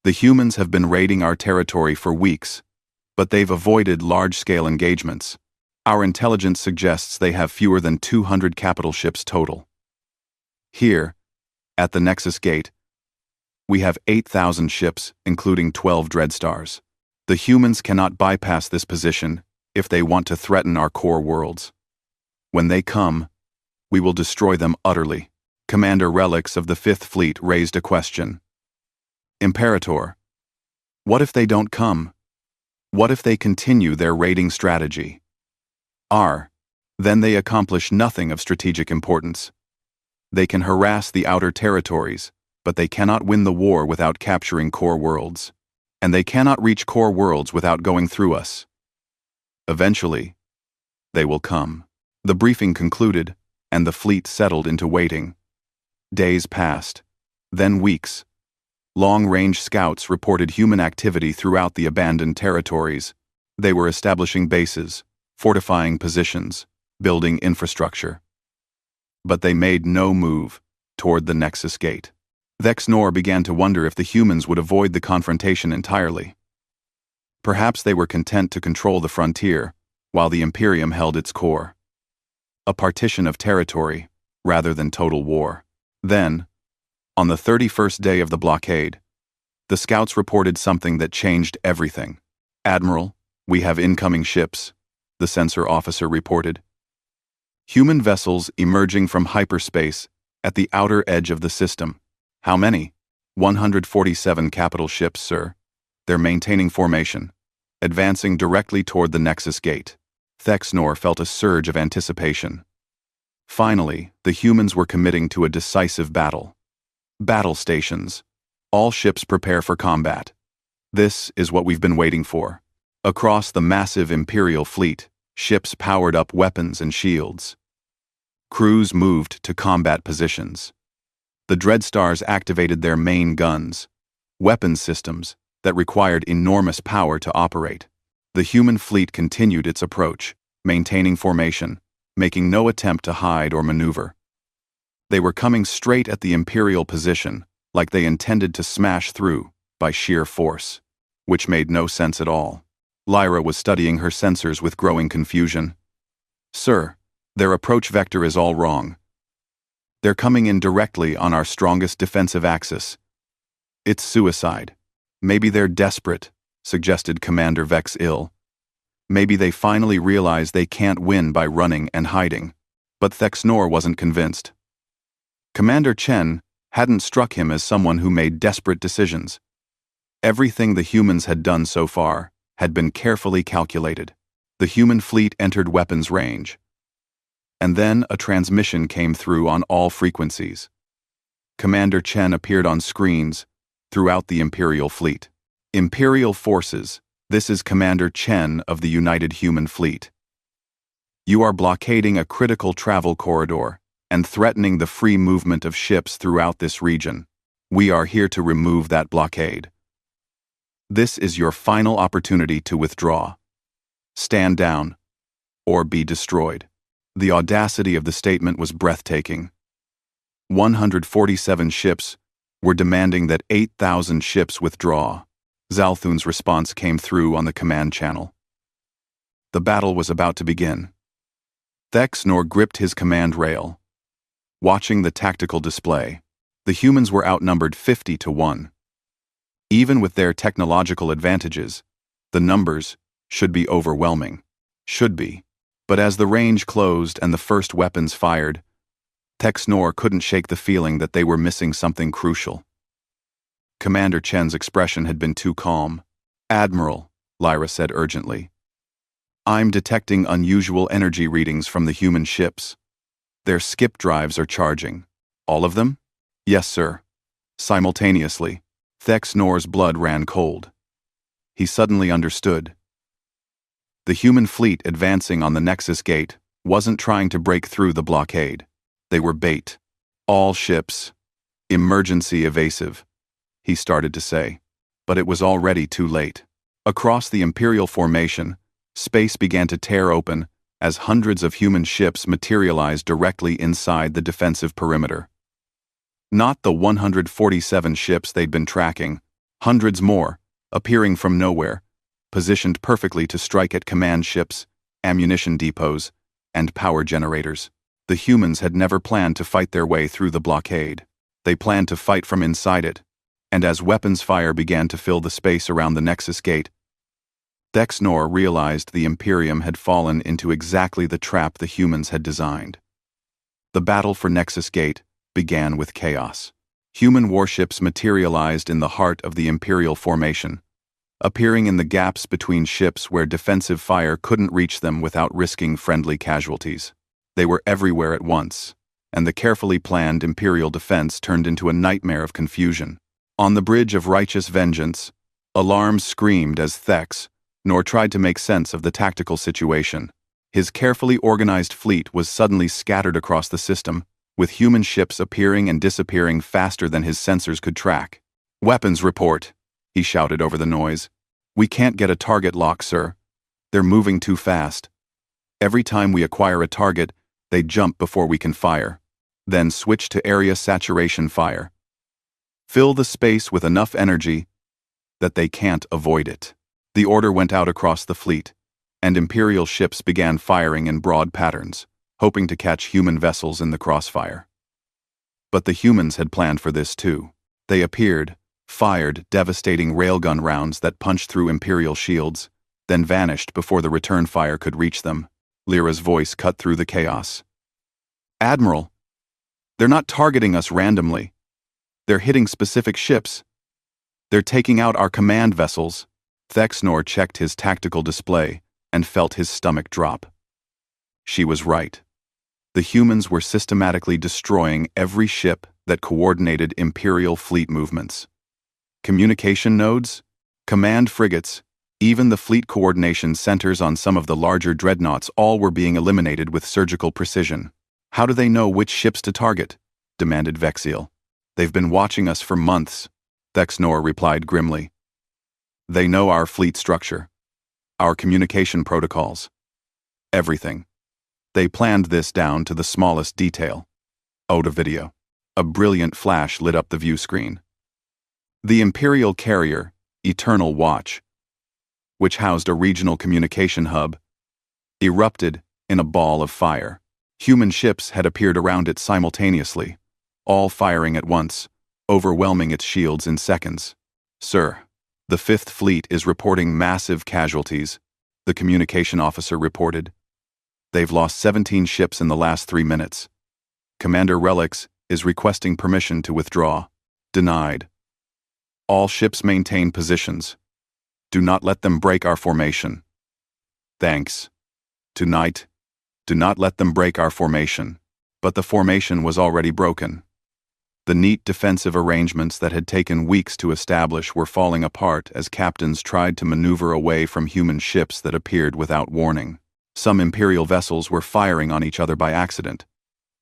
The humans have been raiding our territory for weeks, but they've avoided large-scale engagements. Our intelligence suggests they have fewer than 200 capital ships total. Here, at the Nexus Gate, we have 8,000 ships, including 12 Dreadstars. The humans cannot bypass this position if they want to threaten our core worlds. When they come, we will destroy them utterly. Commander Relics of the 5th Fleet raised a question. Imperator, what if they don't come? What if they continue their raiding strategy? Then they accomplish nothing of strategic importance. They can harass the outer territories, but they cannot win the war without capturing core worlds. And they cannot reach core worlds without going through us. Eventually, they will come. The briefing concluded, and the fleet settled into waiting. Days passed, then weeks. Long-range scouts reported human activity throughout the abandoned territories. They were establishing bases, fortifying positions, building infrastructure. But they made no move toward the Nexus Gate. Thexnor began to wonder if the humans would avoid the confrontation entirely. Perhaps they were content to control the frontier, while the Imperium held its core. A partition of territory, rather than total war. Then, on the 31st day of the blockade, the scouts reported something that changed everything. Admiral, we have incoming ships, the sensor officer reported. Human vessels emerging from hyperspace at the outer edge of the system. How many? 147 capital ships, sir. They're maintaining formation, advancing directly toward the Nexus Gate. Thexnor felt a surge of anticipation. Finally, the humans were committing to a decisive battle. Battle stations. All ships prepare for combat. This is what we've been waiting for. Across the massive Imperial fleet, ships powered up weapons and shields. Crews moved to combat positions. The Dreadstars activated their main guns, weapons systems that required enormous power to operate. The human fleet continued its approach, maintaining formation, making no attempt to hide or maneuver. They were coming straight at the Imperial position, like they intended to smash through by sheer force, which made no sense at all. Lyra was studying her sensors with growing confusion. "Sir, their approach vector is all wrong. They're coming in directly on our strongest defensive axis. It's suicide. Maybe they're desperate," suggested Commander Vex Ill. "Maybe they finally realize they can't win by running and hiding." But Thexnor wasn't convinced. Commander Chen hadn't struck him as someone who made desperate decisions. Everything the humans had done so far had been carefully calculated. The human fleet entered weapons range. And then a transmission came through on all frequencies. Commander Chen appeared on screens throughout the Imperial fleet. "Imperial forces, this is Commander Chen of the United Human Fleet. You are blockading a critical travel corridor and threatening the free movement of ships throughout this region. We are here to remove that blockade. This is your final opportunity to withdraw. Stand down, or be destroyed." The audacity of the statement was breathtaking. 147 ships were demanding that 8,000 ships withdraw. Zalthun's response came through on the command channel. The battle was about to begin. Thexnor gripped his command rail, watching the tactical display. The humans were outnumbered 50-1. Even with their technological advantages, the numbers should be overwhelming. Should be. But as the range closed and the first weapons fired, Thexnor couldn't shake the feeling that they were missing something crucial. Commander Chen's expression had been too calm. "Admiral," Lyra said urgently, "I'm detecting unusual energy readings from the human ships. Their skip drives are charging." "All of them?" "Yes, sir." Simultaneously, Thexnor's blood ran cold. He suddenly understood. The human fleet advancing on the Nexus Gate wasn't trying to break through the blockade. They were bait. "All ships. Emergency evasive," he started to say. But it was already too late. Across the Imperial formation, space began to tear open as hundreds of human ships materialized directly inside the defensive perimeter. Not the 147 ships they'd been tracking, hundreds more, appearing from nowhere, positioned perfectly to strike at command ships, ammunition depots, and power generators. The humans had never planned to fight their way through the blockade. They planned to fight from inside it, and as weapons fire began to fill the space around the Nexus Gate, Thexnor realized the Imperium had fallen into exactly the trap the humans had designed. The battle for Nexus Gate began with chaos. Human warships materialized in the heart of the Imperial formation, appearing in the gaps between ships where defensive fire couldn't reach them without risking friendly casualties. They were everywhere at once, and the carefully planned Imperial defense turned into a nightmare of confusion. On the bridge of righteous vengeance, alarms screamed as Thexnor tried to make sense of the tactical situation. His carefully organized fleet was suddenly scattered across the system, with human ships appearing and disappearing faster than his sensors could track. "Weapons report," he shouted over the noise. "We can't get a target lock, sir. They're moving too fast. Every time we acquire a target, they jump before we can fire. Then switch to area saturation fire. Fill the space with enough energy that they can't avoid it." The order went out across the fleet, and Imperial ships began firing in broad patterns, hoping to catch human vessels in the crossfire. But the humans had planned for this too. They appeared, fired devastating railgun rounds that punched through Imperial shields, then vanished before the return fire could reach them. Lyra's voice cut through the chaos. "Admiral, they're not targeting us randomly. They're hitting specific ships. They're taking out our command vessels." Thexnor checked his tactical display and felt his stomach drop. She was right. The humans were systematically destroying every ship that coordinated Imperial fleet movements. Communication nodes, command frigates, even the fleet coordination centers on some of the larger dreadnoughts, all were being eliminated with surgical precision. "How do they know which ships to target?" demanded Vexiel. They've been watching us for months, Thexnor replied grimly. They know our fleet structure, our communication protocols, everything. They planned this down to the smallest detail. Oda video. A brilliant flash lit up the view screen. The Imperial carrier, Eternal Watch, which housed a regional communication hub, erupted in a ball of fire. Human ships had appeared around it simultaneously, all firing at once, overwhelming its shields in seconds. Sir, the Fifth Fleet is reporting massive casualties, the communication officer reported. They've lost 17 ships in the last 3 minutes. Commander Relics is requesting permission to withdraw. Denied. All ships maintain positions. Do not let them break our formation. Thanks. Tonight, do not let them break our formation. But the formation was already broken. The neat defensive arrangements that had taken weeks to establish were falling apart as captains tried to maneuver away from human ships that appeared without warning. Some Imperial vessels were firing on each other by accident,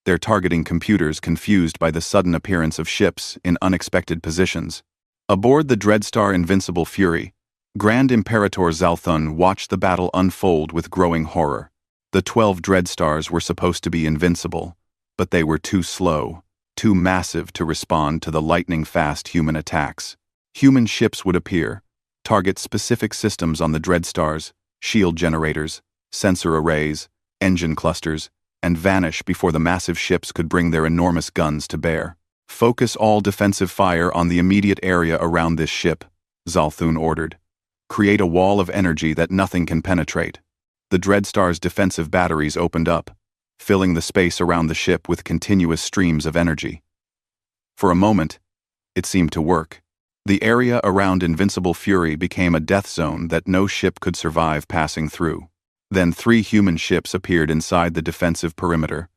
their targeting computers confused by the sudden appearance of ships in unexpected positions. Aboard the Dreadstar Invincible Fury, Grand Imperator Zalthun watched the battle unfold with growing horror. The 12 Dreadstars were supposed to be invincible, but they were too slow, too massive to respond to the lightning-fast human attacks. Human ships would appear, target specific systems on the Dreadstars, shield generators, sensor arrays, engine clusters, and vanish before the massive ships could bring their enormous guns to bear. Focus all defensive fire on the immediate area around this ship, Zalthun ordered. Create a wall of energy that nothing can penetrate. The Dreadstar's defensive batteries opened up, filling the space around the ship with continuous streams of energy. For a moment, it seemed to work. The area around Invincible Fury became a death zone that no ship could survive passing through. Then 3 human ships appeared inside the defensive perimeter,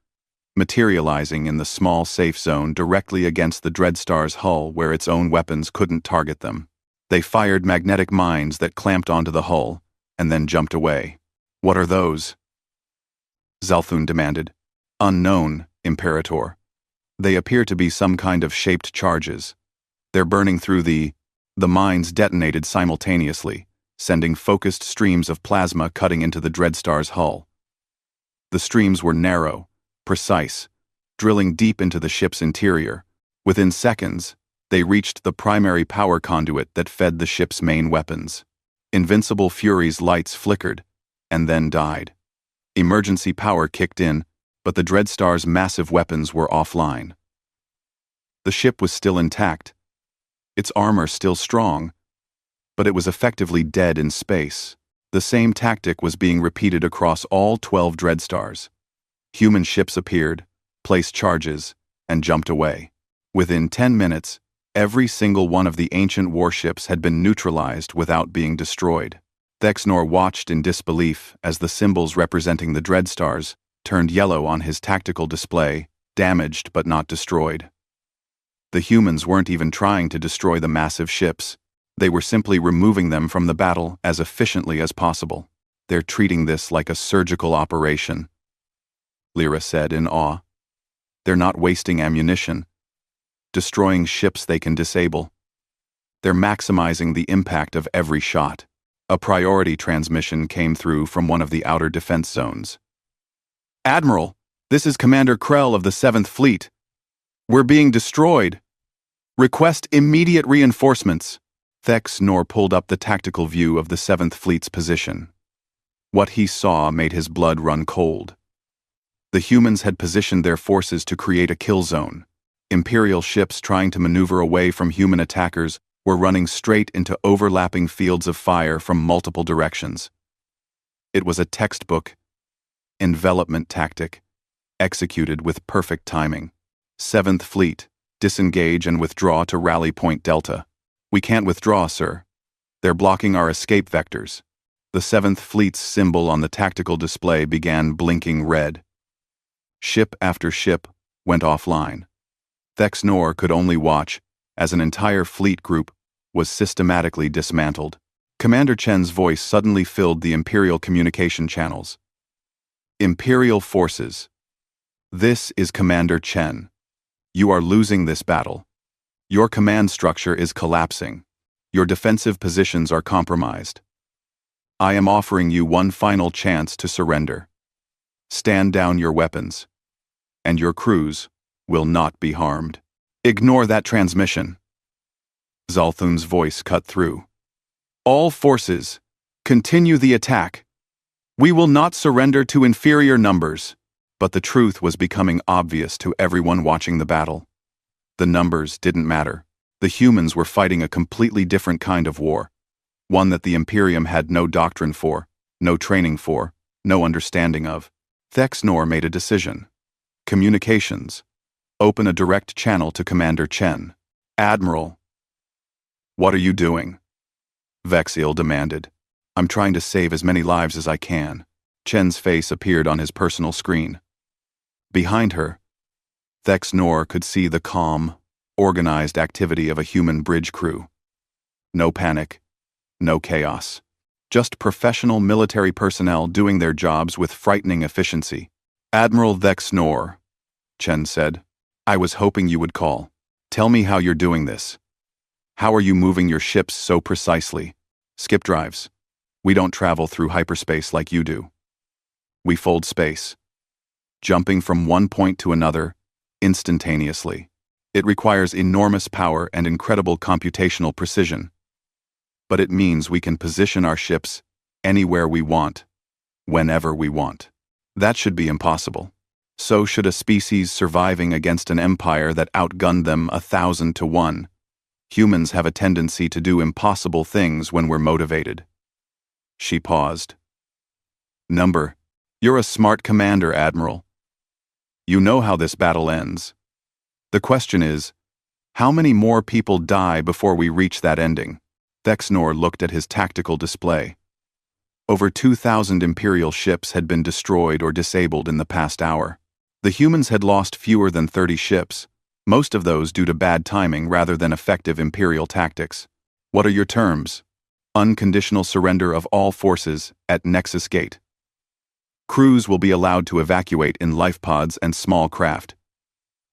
materializing in the small safe zone directly against the Dreadstar's hull where its own weapons couldn't target them. They fired magnetic mines that clamped onto the hull, and then jumped away. What are those? Zalthun demanded. Unknown, Imperator. They appear to be some kind of shaped charges. They're burning through the mines detonated simultaneously, sending focused streams of plasma cutting into the Dreadstar's hull. The streams were narrow, precise, drilling deep into the ship's interior. Within seconds, they reached the primary power conduit that fed the ship's main weapons. Invincible Fury's lights flickered, and then died. Emergency power kicked in, but the Dreadstar's massive weapons were offline. The ship was still intact, its armor still strong, but it was effectively dead in space. The same tactic was being repeated across all 12 Dreadstars. Human ships appeared, placed charges, and jumped away. Within 10 minutes, every single one of the ancient warships had been neutralized without being destroyed. Thexnor watched in disbelief as the symbols representing the Dreadstars turned yellow on his tactical display, damaged but not destroyed. The humans weren't even trying to destroy the massive ships. They were simply removing them from the battle as efficiently as possible. They're treating this like a surgical operation, Lyra said in awe. They're not wasting ammunition, destroying ships they can disable. They're maximizing the impact of every shot. A priority transmission came through from one of the outer defense zones. Admiral, this is Commander Krell of the 7th Fleet. We're being destroyed. Request immediate reinforcements. Thexnor pulled up the tactical view of the 7th Fleet's position. What he saw made his blood run cold. The humans had positioned their forces to create a kill zone. Imperial ships trying to maneuver away from human attackers were running straight into overlapping fields of fire from multiple directions. It was a textbook envelopment tactic, executed with perfect timing. 7th Fleet, disengage and withdraw to Rally Point Delta. We can't withdraw, sir. They're blocking our escape vectors. The 7th Fleet's symbol on the tactical display began blinking red. Ship after ship went offline. Thexnor could only watch as an entire fleet group was systematically dismantled. Commander Chen's voice suddenly filled the Imperial communication channels. Imperial forces. This is Commander Chen. You are losing this battle. Your command structure is collapsing. Your defensive positions are compromised. I am offering you one final chance to surrender. Stand down your weapons, and your crews will not be harmed. Ignore that transmission. Zalthun's voice cut through. All forces, continue the attack. We will not surrender to inferior numbers. But the truth was becoming obvious to everyone watching the battle. The numbers didn't matter. The humans were fighting a completely different kind of war. One that the Imperium had no doctrine for, no training for, no understanding of. Thexnor made a decision. Communications. Open a direct channel to Commander Chen. Admiral. What are you doing? Vexiel demanded. I'm trying to save as many lives as I can. Chen's face appeared on his personal screen. Behind her, Thexnor could see the calm, organized activity of a human bridge crew. No panic, no chaos. Just professional military personnel doing their jobs with frightening efficiency. Admiral Thexnor, Chen said, I was hoping you would call. Tell me how you're doing this. How are you moving your ships so precisely? Skip drives. We don't travel through hyperspace like you do. We fold space. Jumping from one point to another, instantaneously. It requires enormous power and incredible computational precision. But it means we can position our ships anywhere we want, whenever we want. That should be impossible. So should a species surviving against an empire that outgunned them 1,000 to 1. Humans have a tendency to do impossible things when we're motivated. She paused. You're a smart commander, Admiral. You know how this battle ends. The question is, how many more people die before we reach that ending? Thexnor looked at his tactical display. Over 2,000 Imperial ships had been destroyed or disabled in the past hour. The humans had lost fewer than 30 ships, most of those due to bad timing rather than effective Imperial tactics. What are your terms? Unconditional surrender of all forces at Nexus Gate. Crews will be allowed to evacuate in life pods and small craft.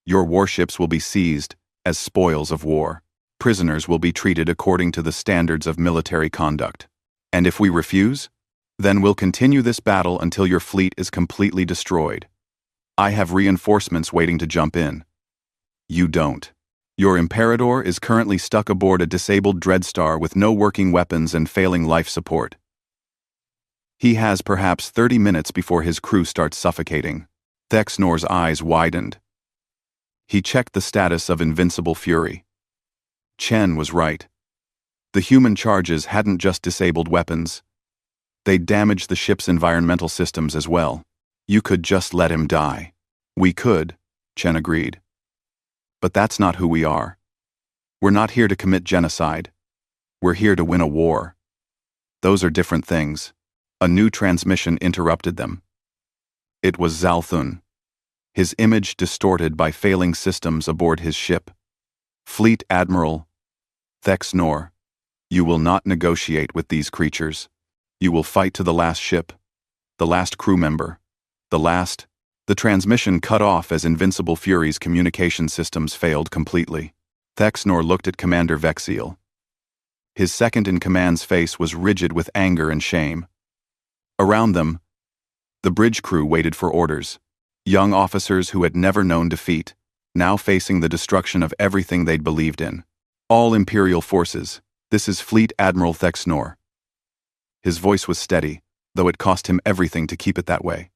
Your warships will be seized as spoils of war. Prisoners will be treated according to the standards of military conduct. And if we refuse, then we'll continue this battle until your fleet is completely destroyed. I have reinforcements waiting to jump in. You don't. Your Imperator is currently stuck aboard a disabled Dreadstar with no working weapons and failing life support. He has perhaps 30 minutes before his crew starts suffocating. Thexnor's eyes widened. He checked the status of Invincible Fury. Chen was right. The human charges hadn't just disabled weapons. They'd damaged the ship's environmental systems as well. You could just let him die. We could, Chen agreed. But that's not who we are. We're not here to commit genocide. We're here to win a war. Those are different things. A new transmission interrupted them. It was Zalthun, his image distorted by failing systems aboard his ship. Fleet Admiral Thexnor, you will not negotiate with these creatures. You will fight to the last ship, the last crew member, the transmission cut off as Invincible Fury's communication systems failed completely. Thexnor looked at Commander Vexiel. His second-in-command's face was rigid with anger and shame. Around them, the bridge crew waited for orders. Young officers who had never known defeat, now facing the destruction of everything they'd believed in. All Imperial forces, this is Fleet Admiral Thexnor. His voice was steady, though it cost him everything to keep it that way.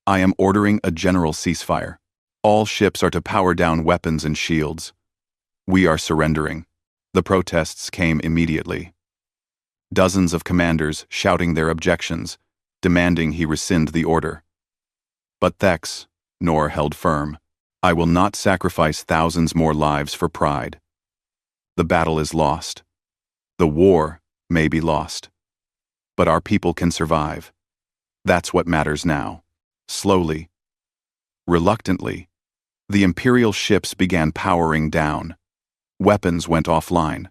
I am ordering a general ceasefire. All ships are to power down weapons and shields. We are surrendering. The protests came immediately. Dozens of commanders shouting their objections, demanding he rescind the order. But Thexnor held firm. I will not sacrifice thousands more lives for pride. The battle is lost. The war may be lost. But our people can survive. That's what matters now. Slowly, reluctantly, the Imperial ships began powering down. Weapons went offline.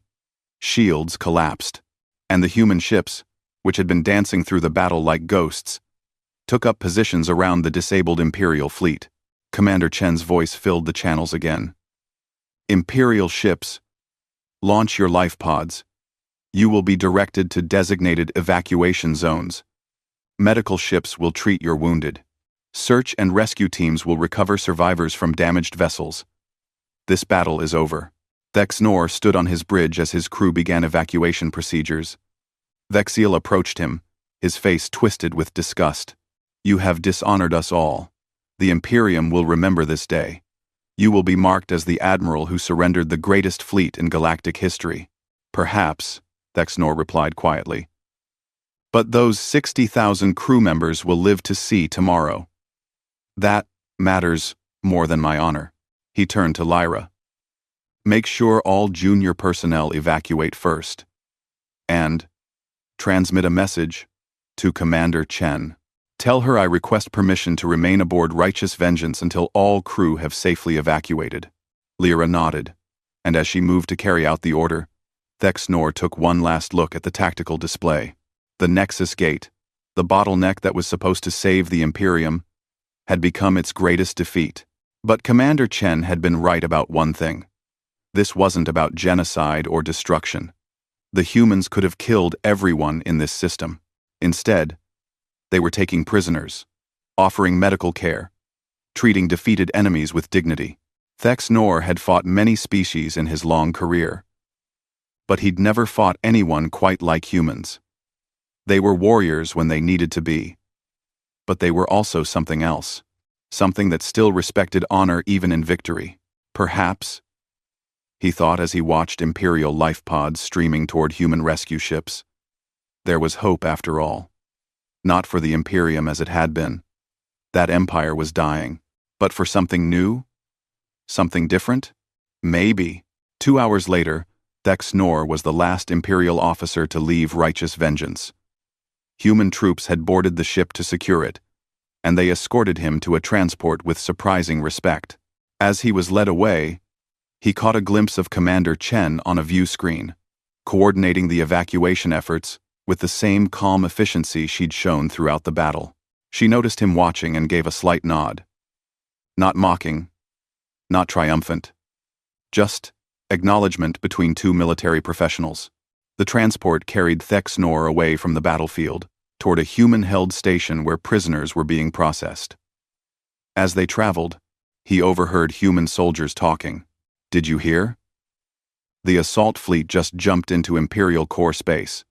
Shields collapsed. And the human ships, which had been dancing through the battle like ghosts, took up positions around the disabled Imperial fleet. Commander Chen's voice filled the channels again. Imperial ships, launch your life pods. You will be directed to designated evacuation zones. Medical ships will treat your wounded. Search and rescue teams will recover survivors from damaged vessels. This battle is over. Thexnor stood on his bridge as his crew began evacuation procedures. Vexiel approached him, his face twisted with disgust. You have dishonored us all. The Imperium will remember this day. You will be marked as the admiral who surrendered the greatest fleet in galactic history. Perhaps, Thexnor replied quietly. But those 60,000 crew members will live to see tomorrow. That matters more than my honor. He turned to Lyra. Make sure all junior personnel evacuate first. And transmit a message to Commander Chen. Tell her I request permission to remain aboard Righteous Vengeance until all crew have safely evacuated. Lyra nodded, and as she moved to carry out the order, Thexnor took one last look at the tactical display. The Nexus Gate, the bottleneck that was supposed to save the Imperium, had become its greatest defeat. But Commander Chen had been right about one thing. This wasn't about genocide or destruction. The humans could have killed everyone in this system. Instead, they were taking prisoners, offering medical care, treating defeated enemies with dignity. Thexnor had fought many species in his long career, but he'd never fought anyone quite like humans. They were warriors when they needed to be, but they were also something else, something that still respected honor even in victory. Perhaps, he thought as he watched Imperial life pods streaming toward human rescue ships, there was hope after all. Not for the Imperium as it had been. That empire was dying. But for something new? Something different? Maybe. 2 hours later, Thexnor was the last Imperial officer to leave Righteous Vengeance. Human troops had boarded the ship to secure it, and they escorted him to a transport with surprising respect. As he was led away, he caught a glimpse of Commander Chen on a view screen, coordinating the evacuation efforts with the same calm efficiency she'd shown throughout the battle. She noticed him watching and gave a slight nod. Not mocking, not triumphant. Just acknowledgement between two military professionals. The transport carried Thexnor away from the battlefield, toward a human-held station where prisoners were being processed. As they traveled, he overheard human soldiers talking. Did you hear? The assault fleet just jumped into Imperial core space.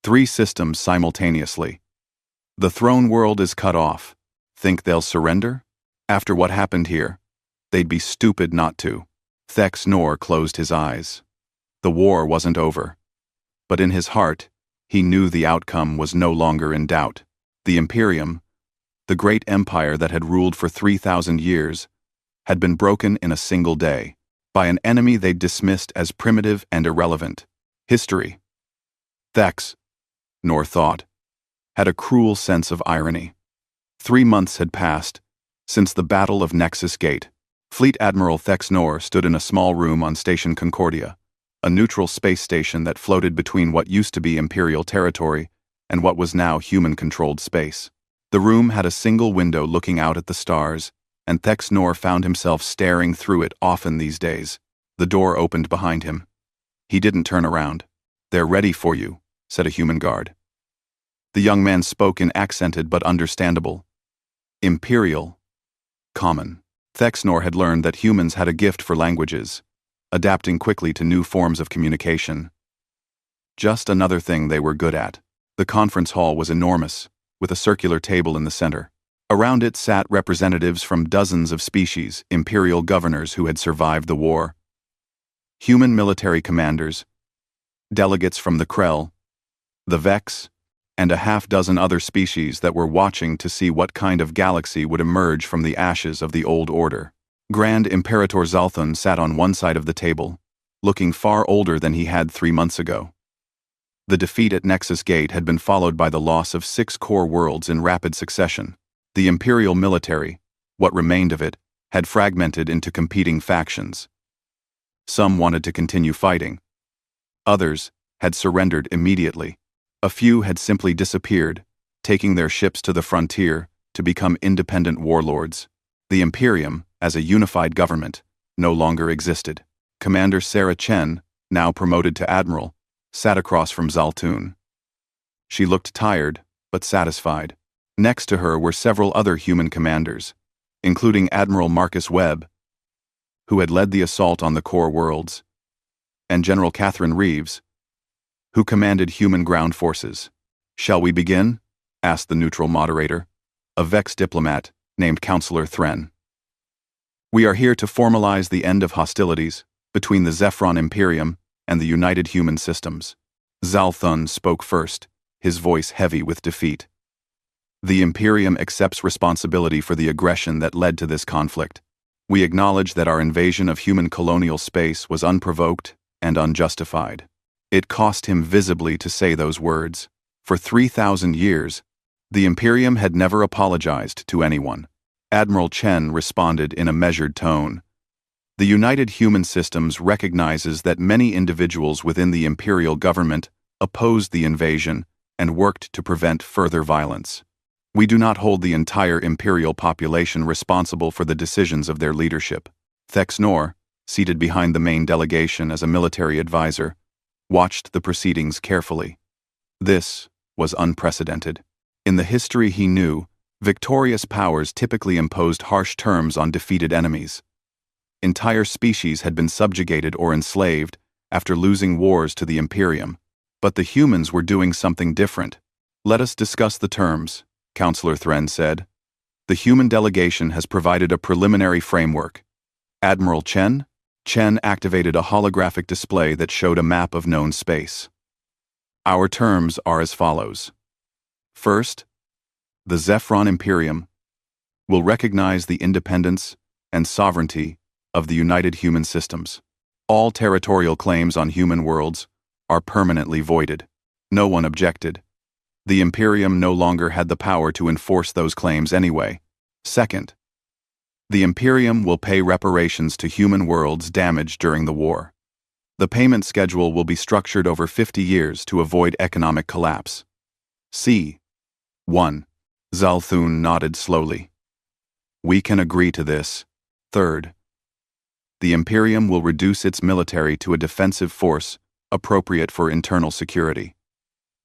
3 systems simultaneously. The throne world is cut off. Think they'll surrender? After what happened here, they'd be stupid not to. Thexnor closed his eyes. The war wasn't over. But in his heart, he knew the outcome was no longer in doubt. The Imperium, the great empire that had ruled for 3,000 years, had been broken in a single day, by an enemy they'd dismissed as primitive and irrelevant. History. Thexnor thought, had a cruel sense of irony. 3 months had passed since the Battle of Nexus Gate. Fleet Admiral Thexnor stood in a small room on Station Concordia, a neutral space station that floated between what used to be Imperial territory and what was now human-controlled space. The room had a single window looking out at the stars, and Thexnor found himself staring through it often these days. The door opened behind him. He didn't turn around. "They're ready for you," said a human guard. The young man spoke in accented but understandable Imperial. Common. Thexnor had learned that humans had a gift for languages, adapting quickly to new forms of communication. Just another thing they were good at. The conference hall was enormous, with a circular table in the center. Around it sat representatives from dozens of species, Imperial governors who had survived the war, human military commanders, delegates from the Krell, the Vex, and a half-dozen other species that were watching to see what kind of galaxy would emerge from the ashes of the old order. Grand Imperator Zalthun sat on one side of the table, looking far older than he had 3 months ago. The defeat at Nexus Gate had been followed by the loss of 6 core worlds in rapid succession. The Imperial military, what remained of it, had fragmented into competing factions. Some wanted to continue fighting. Others had surrendered immediately. A few had simply disappeared, taking their ships to the frontier to become independent warlords. The Imperium, as a unified government, no longer existed. Commander Sarah Chen, now promoted to admiral, sat across from Zaltun. She looked tired, but satisfied. Next to her were several other human commanders, including Admiral Marcus Webb, who had led the assault on the core worlds, and General Catherine Reeves, who commanded human ground forces. "Shall we begin?" asked the neutral moderator, a Vex diplomat named Counselor Thren. "We are here to formalize the end of hostilities between the Zefron Imperium and the United Human Systems." Zalthun spoke first, his voice heavy with defeat. "The Imperium accepts responsibility for the aggression that led to this conflict. We acknowledge that our invasion of human colonial space was unprovoked and unjustified." It cost him visibly to say those words. For 3,000 years, the Imperium had never apologized to anyone. Admiral Chen responded in a measured tone. "The United Human Systems recognizes that many individuals within the Imperial government opposed the invasion and worked to prevent further violence. We do not hold the entire Imperial population responsible for the decisions of their leadership." Thex Nor, seated behind the main delegation as a military advisor, watched the proceedings carefully. This was unprecedented. In the history he knew, victorious powers typically imposed harsh terms on defeated enemies. Entire species had been subjugated or enslaved after losing wars to the Imperium, but the humans were doing something different. "Let us discuss the terms," Counselor Thren said. "The human delegation has provided a preliminary framework." Admiral Chen? Chen activated a holographic display that showed a map of known space. "Our terms are as follows. First, the Zefron Imperium will recognize the independence and sovereignty of the United Human Systems. All territorial claims on human worlds are permanently voided." No one objected. The Imperium no longer had the power to enforce those claims anyway. Second, the Imperium will pay reparations to human worlds damaged during the war. The payment schedule will be structured over 50 years to avoid economic collapse. C. 1. Zalthun nodded slowly. "We can agree to this." Third, the Imperium will reduce its military to a defensive force appropriate for internal security.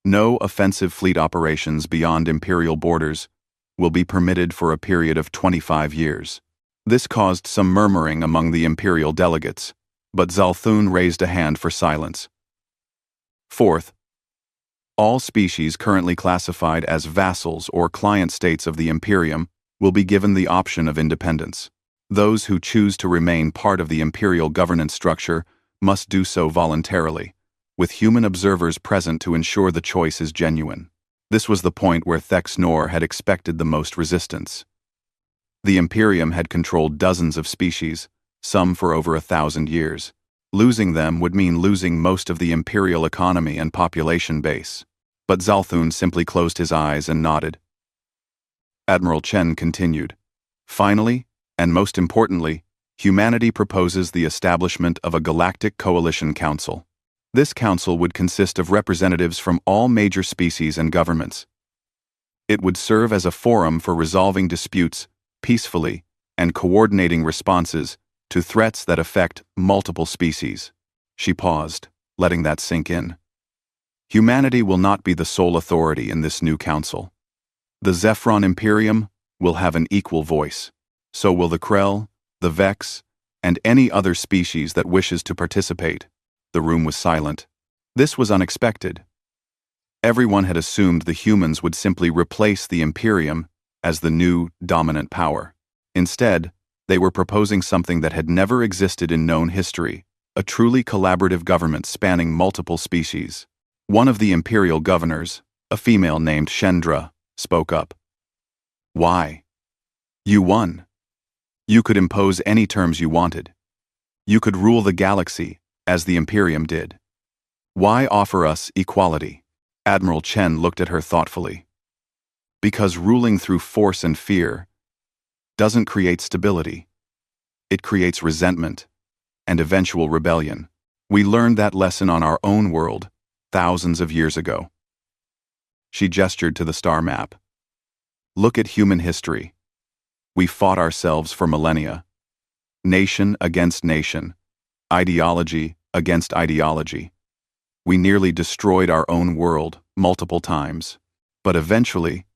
No offensive fleet operations beyond Imperial borders will be permitted for a period of 25 years. This caused some murmuring among the Imperial delegates, but Zalthun raised a hand for silence. Fourth, all species currently classified as vassals or client states of the Imperium will be given the option of independence. Those who choose to remain part of the Imperial governance structure must do so voluntarily, with human observers present to ensure the choice is genuine. This was the point where Thex Nor had expected the most resistance. The Imperium had controlled dozens of species, some for over 1,000 years. Losing them would mean losing most of the Imperial economy and population base. But Zalthun simply closed his eyes and nodded. Admiral Chen continued. "Finally, and most importantly, humanity proposes the establishment of a Galactic Coalition Council. This council would consist of representatives from all major species and governments. It would serve as a forum for resolving disputes peacefully and coordinating responses to threats that affect multiple species." She paused, letting that sink in. "Humanity will not be the sole authority in this new council. The Zefron Imperium will have an equal voice. So will the Krell, the Vex, and any other species that wishes to participate." The room was silent. This was unexpected. Everyone had assumed the humans would simply replace the Imperium as the new dominant power. Instead, they were proposing something that had never existed in known history, a truly collaborative government spanning multiple species. One of the Imperial governors, a female named Shendra, spoke up. "Why? You won. You could impose any terms you wanted. You could rule the galaxy, as the Imperium did. Why offer us equality?" Admiral Chen looked at her thoughtfully. "Because ruling through force and fear doesn't create stability. It creates resentment and eventual rebellion. We learned that lesson on our own world thousands of years ago." She gestured to the star map. "Look at human history. We fought ourselves for millennia. Nation against nation. Ideology against ideology. We nearly destroyed our own world multiple times. But eventually,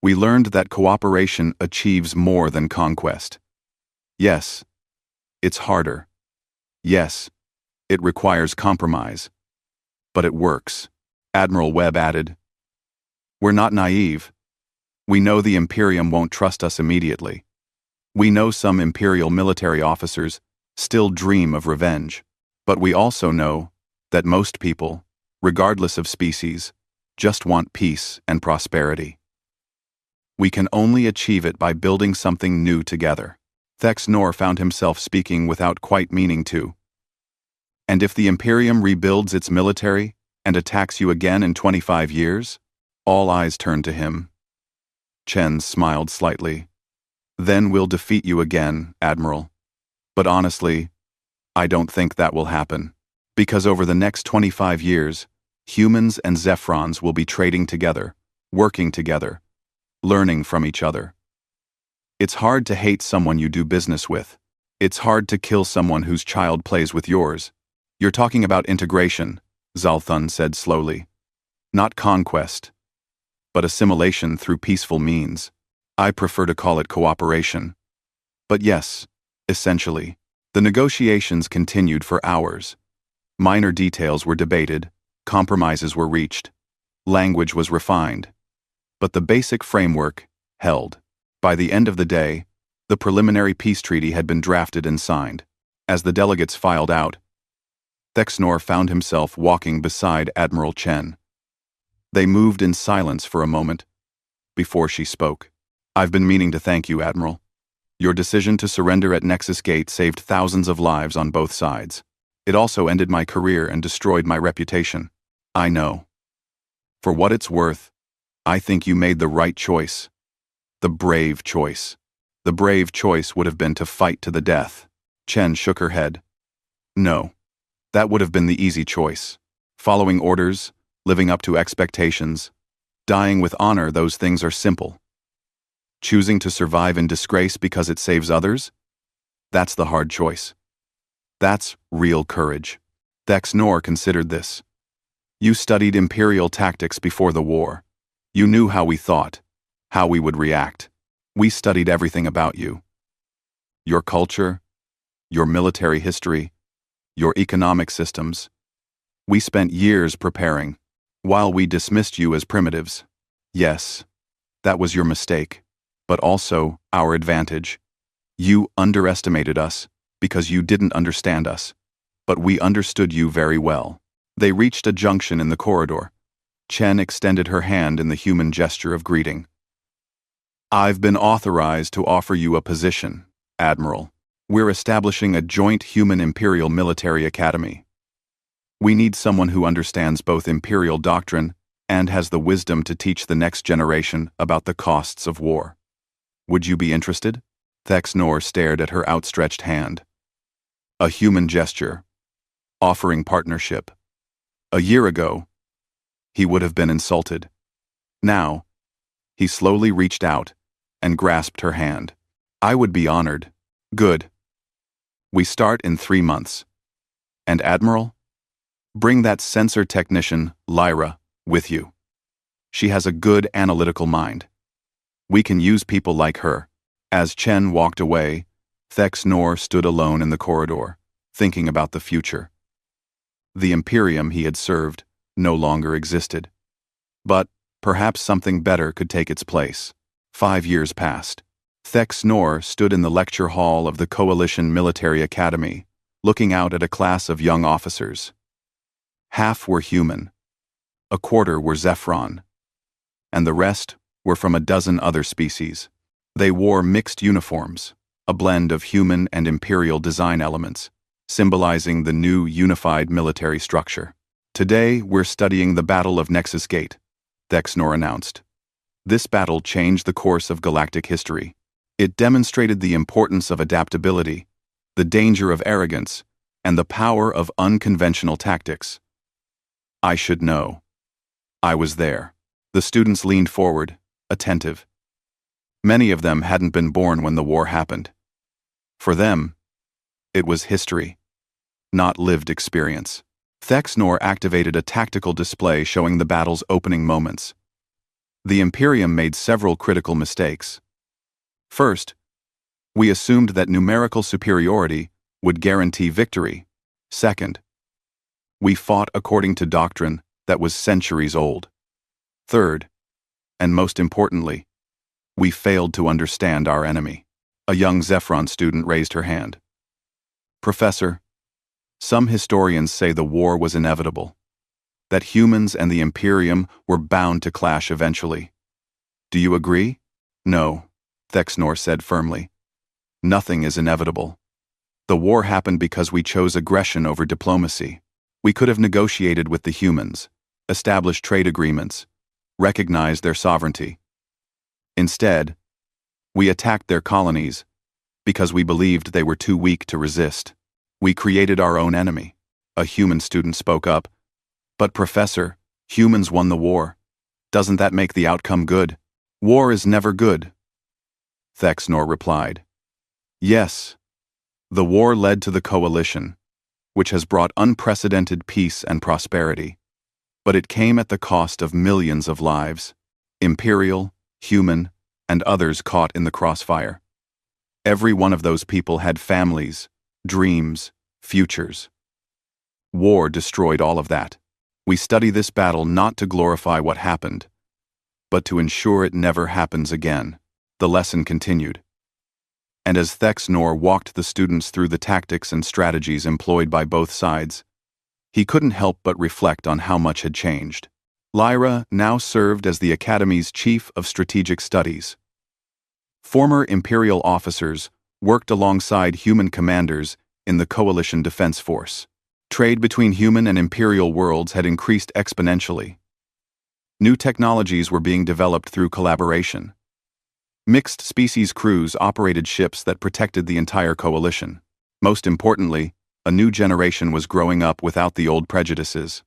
we learned that cooperation achieves more than conquest. Yes, it's harder. Yes, it requires compromise. But it works, Admiral Webb added. We're not naive. We know the Imperium won't trust us immediately. We know some Imperial military officers still dream of revenge. But we also know that most people, regardless of species, just want peace and prosperity. We can only achieve it by building something new together. Thex Nor found himself speaking without quite meaning to. And if the Imperium rebuilds its military and attacks you again in 25 years? All eyes turned to him. Chen smiled slightly. Then we'll defeat you again, Admiral. But honestly, I don't think that will happen. Because over the next 25 years, humans and Zephrons will be trading together, working together, learning from each other. It's hard to hate someone you do business with. It's hard to kill someone whose child plays with yours. You're talking about integration, Zalthun said slowly. Not conquest, but assimilation through peaceful means. I prefer to call it cooperation. But yes, essentially, the negotiations continued for hours. Minor details were debated, compromises were reached, language was refined. But the basic framework held. By the end of the day, the preliminary peace treaty had been drafted and signed. As the delegates filed out, Thex Nor found himself walking beside Admiral Chen. They moved in silence for a moment before she spoke. I've been meaning to thank you, Admiral. Your decision to surrender at Nexus Gate saved thousands of lives on both sides. It also ended my career and destroyed my reputation. I know. For what it's worth, I think you made the right choice. The brave choice. The brave choice would have been to fight to the death. Chen shook her head. No. That would have been the easy choice. Following orders, living up to expectations, dying with honor, those things are simple. Choosing to survive in disgrace because it saves others? That's the hard choice. That's real courage. Thex Nor considered this. You studied Imperial tactics before the war. You knew how we thought, how we would react. We studied everything about you. Your culture, your military history, your economic systems. We spent years preparing, while we dismissed you as primitives. Yes, that was your mistake, but also our advantage. You underestimated us because you didn't understand us, but we understood you very well. They reached a junction in the corridor. Chen extended her hand in the human gesture of greeting. I've been authorized to offer you a position, Admiral. We're establishing a joint human Imperial military academy. We need someone who understands both Imperial doctrine and has the wisdom to teach the next generation about the costs of war. Would you be interested? Thex Nor stared at her outstretched hand. A human gesture, offering partnership. A year ago, he would have been insulted. Now, he slowly reached out and grasped her hand. I would be honored. Good. We start in 3 months. And Admiral? Bring that sensor technician, Lyra, with you. She has a good analytical mind. We can use people like her. As Chen walked away, Thex Nor stood alone in the corridor, thinking about the future. The Imperium he had served no longer existed. But perhaps something better could take its place. 5 years passed. Thex Nor stood in the lecture hall of the Coalition Military Academy, looking out at a class of young officers. Half were human, a quarter were Zephron, and the rest were from a dozen other species. They wore mixed uniforms, a blend of human and Imperial design elements, symbolizing the new unified military structure. Today, we're studying the Battle of Nexus Gate, Thex Nor announced. This battle changed the course of galactic history. It demonstrated the importance of adaptability, the danger of arrogance, and the power of unconventional tactics. I should know. I was there. The students leaned forward, attentive. Many of them hadn't been born when the war happened. For them, it was history. not lived experience. Thexnor activated a tactical display showing the battle's opening moments. The Imperium made several critical mistakes. First, we assumed that numerical superiority would guarantee victory. Second, we fought according to doctrine that was centuries old. Third, and most importantly, we failed to understand our enemy. A young Zephyron student raised her hand. Professor, some historians say the war was inevitable, that humans and the Imperium were bound to clash eventually. Do you agree? No, Thexnor said firmly. Nothing is inevitable. The war happened because we chose aggression over diplomacy. We could have negotiated with the humans, established trade agreements, recognized their sovereignty. Instead, we attacked their colonies because we believed they were too weak to resist. We created our own enemy. A human student spoke up. But Professor, humans won the war. Doesn't that make the outcome good? War is never good. Thexnor replied. Yes. The war led to the coalition, which has brought unprecedented peace and prosperity. But it came at the cost of millions of lives. Imperial, human, and others caught in the crossfire. Every one of those people had families, dreams, futures. War destroyed all of that. We study this battle not to glorify what happened, but to ensure it never happens again. The lesson continued. And as Thexnor walked the students through the tactics and strategies employed by both sides, he couldn't help but reflect on how much had changed. Lyra now served as the Academy's Chief of Strategic Studies. Former Imperial officers worked alongside human commanders in the Coalition Defense Force. Trade between human and Imperial worlds had increased exponentially. New technologies were being developed through collaboration. Mixed species crews operated ships that protected the entire coalition. Most importantly, a new generation was growing up without the old prejudices.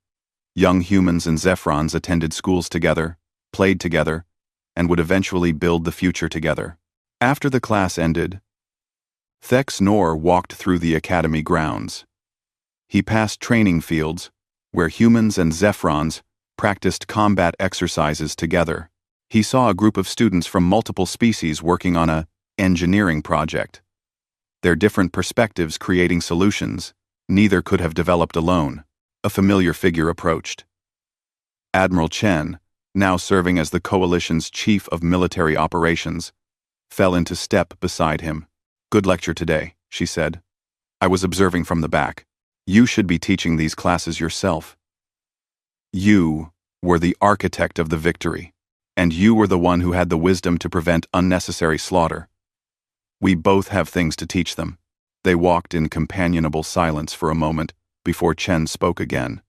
Young humans and Zephrons attended schools together, played together, and would eventually build the future together. After the class ended, Thexnor walked through the academy grounds. He passed training fields, where humans and Zephrons practiced combat exercises together. He saw a group of students from multiple species working on a engineering project. Their different perspectives creating solutions neither could have developed alone. A familiar figure approached. Admiral Chen, now serving as the Coalition's Chief of Military Operations, fell into step beside him. Good lecture today, she said. I was observing from the back. You should be teaching these classes yourself. You were the architect of the victory, and you were the one who had the wisdom to prevent unnecessary slaughter. We both have things to teach them. They walked in companionable silence for a moment before Chen spoke again.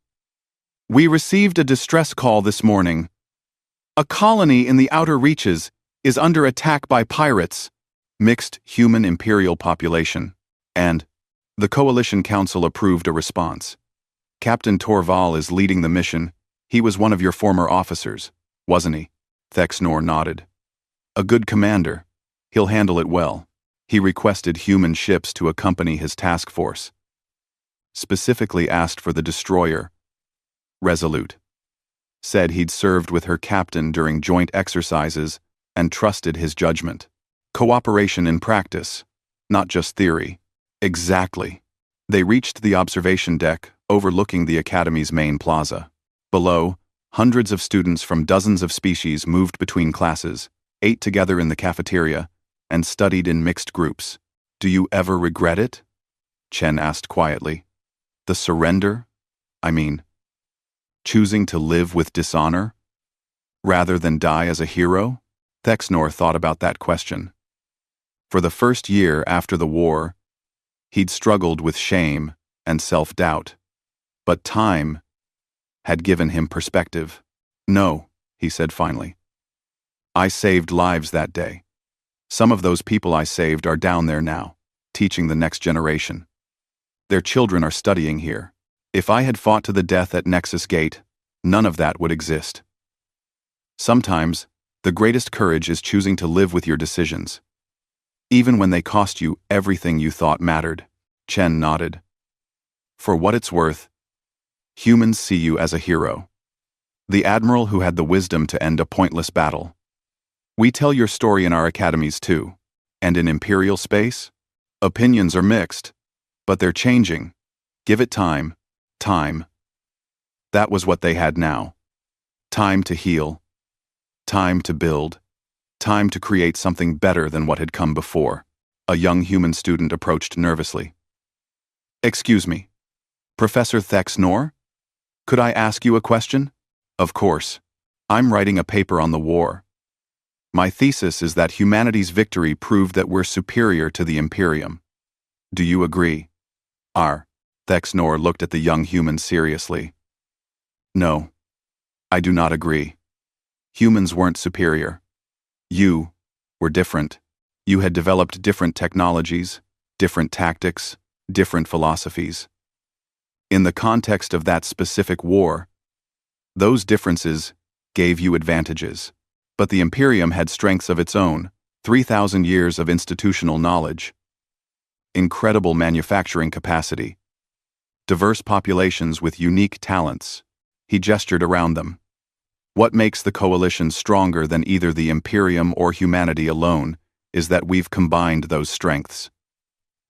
We received a distress call this morning. A colony in the outer reaches is under attack by pirates, mixed human Imperial population, and the Coalition Council approved a response. Captain Torval is leading the mission. He was one of your former officers, wasn't he? Thexnor nodded. A good commander. He'll handle it well. He requested human ships to accompany his task force. Specifically asked for the destroyer, Resolute. Said he'd served with her captain during joint exercises and trusted his judgment. Cooperation in practice, not just theory. Exactly. They reached the observation deck overlooking the Academy's main plaza. Below, hundreds of students from dozens of species moved between classes, ate together in the cafeteria, and studied in mixed groups. Do you ever regret it? Chen asked quietly. The surrender? I mean, choosing to live with dishonor, rather than die as a hero? Thexnor thought about that question. For the first year after the war, he'd struggled with shame and self-doubt. But time had given him perspective. No, he said finally. I saved lives that day. Some of those people I saved are down there now, teaching the next generation. Their children are studying here. If I had fought to the death at Nexus Gate, none of that would exist. Sometimes, the greatest courage is choosing to live with your decisions, even when they cost you everything you thought mattered. Chen nodded. For what it's worth, humans see you as a hero. The admiral who had the wisdom to end a pointless battle. We tell your story in our academies too. And in Imperial space? Opinions are mixed. But they're changing. Give it time. Time. That was what they had now. Time to heal. Time to build. Time to create something better than what had come before. A young human student approached nervously. Excuse me. Professor Thex Nor? Could I ask you a question? Of course. I'm writing a paper on the war. My thesis is that humanity's victory proved that we're superior to the Imperium. Do you agree? Thex Nor looked at the young human seriously. No. I do not agree. Humans weren't superior. You were different. You had developed different technologies, different tactics, different philosophies. In the context of that specific war, those differences gave you advantages. But the Imperium had strengths of its own, 3,000 years of institutional knowledge, incredible manufacturing capacity, diverse populations with unique talents. He gestured around them. What makes the coalition stronger than either the Imperium or humanity alone is that we've combined those strengths.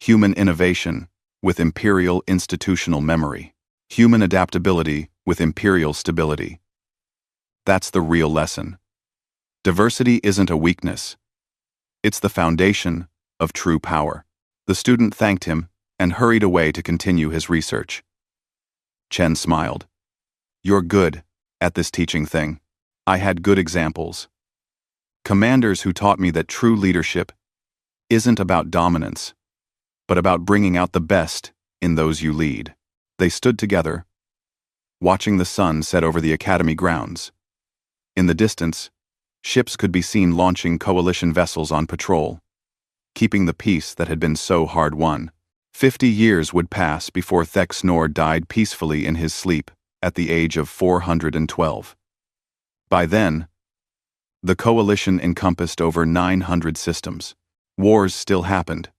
Human innovation with Imperial institutional memory. Human adaptability with Imperial stability. That's the real lesson. Diversity isn't a weakness. It's the foundation of true power. The student thanked him and hurried away to continue his research. Chen smiled. You're good at this teaching thing. I had good examples. Commanders who taught me that true leadership isn't about dominance, but about bringing out the best in those you lead. They stood together, watching the sun set over the academy grounds. In the distance, ships could be seen launching coalition vessels on patrol, keeping the peace that had been so hard won. 50 years would pass before Thex Nor died peacefully in his sleep at the age of 412. By then, the coalition encompassed over 900 systems. Wars still happened,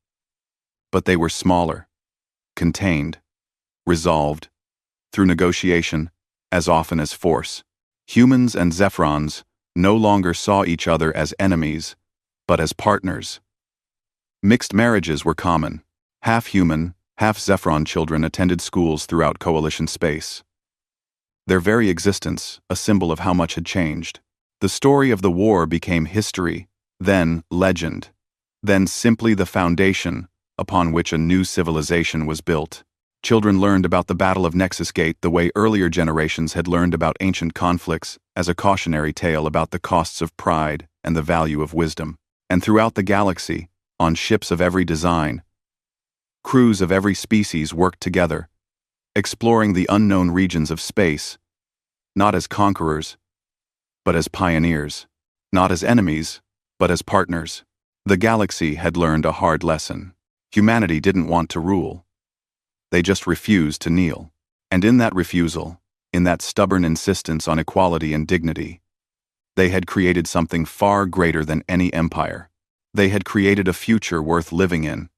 but they were smaller, contained, resolved, through negotiation, as often as force. Humans and Zephrons no longer saw each other as enemies, but as partners. Mixed marriages were common. Half human, half Zephron children attended schools throughout coalition space. Their very existence, a symbol of how much had changed. The story of the war became history, then legend, then simply the foundation upon which a new civilization was built. Children learned about the Battle of Nexus Gate the way earlier generations had learned about ancient conflicts, as a cautionary tale about the costs of pride and the value of wisdom. And throughout the galaxy, on ships of every design, crews of every species worked together, exploring the unknown regions of space, not as conquerors, but as pioneers, not as enemies, but as partners. The galaxy had learned a hard lesson. Humanity didn't want to rule. They just refused to kneel. And in that refusal, in that stubborn insistence on equality and dignity, they had created something far greater than any empire. They had created a future worth living in,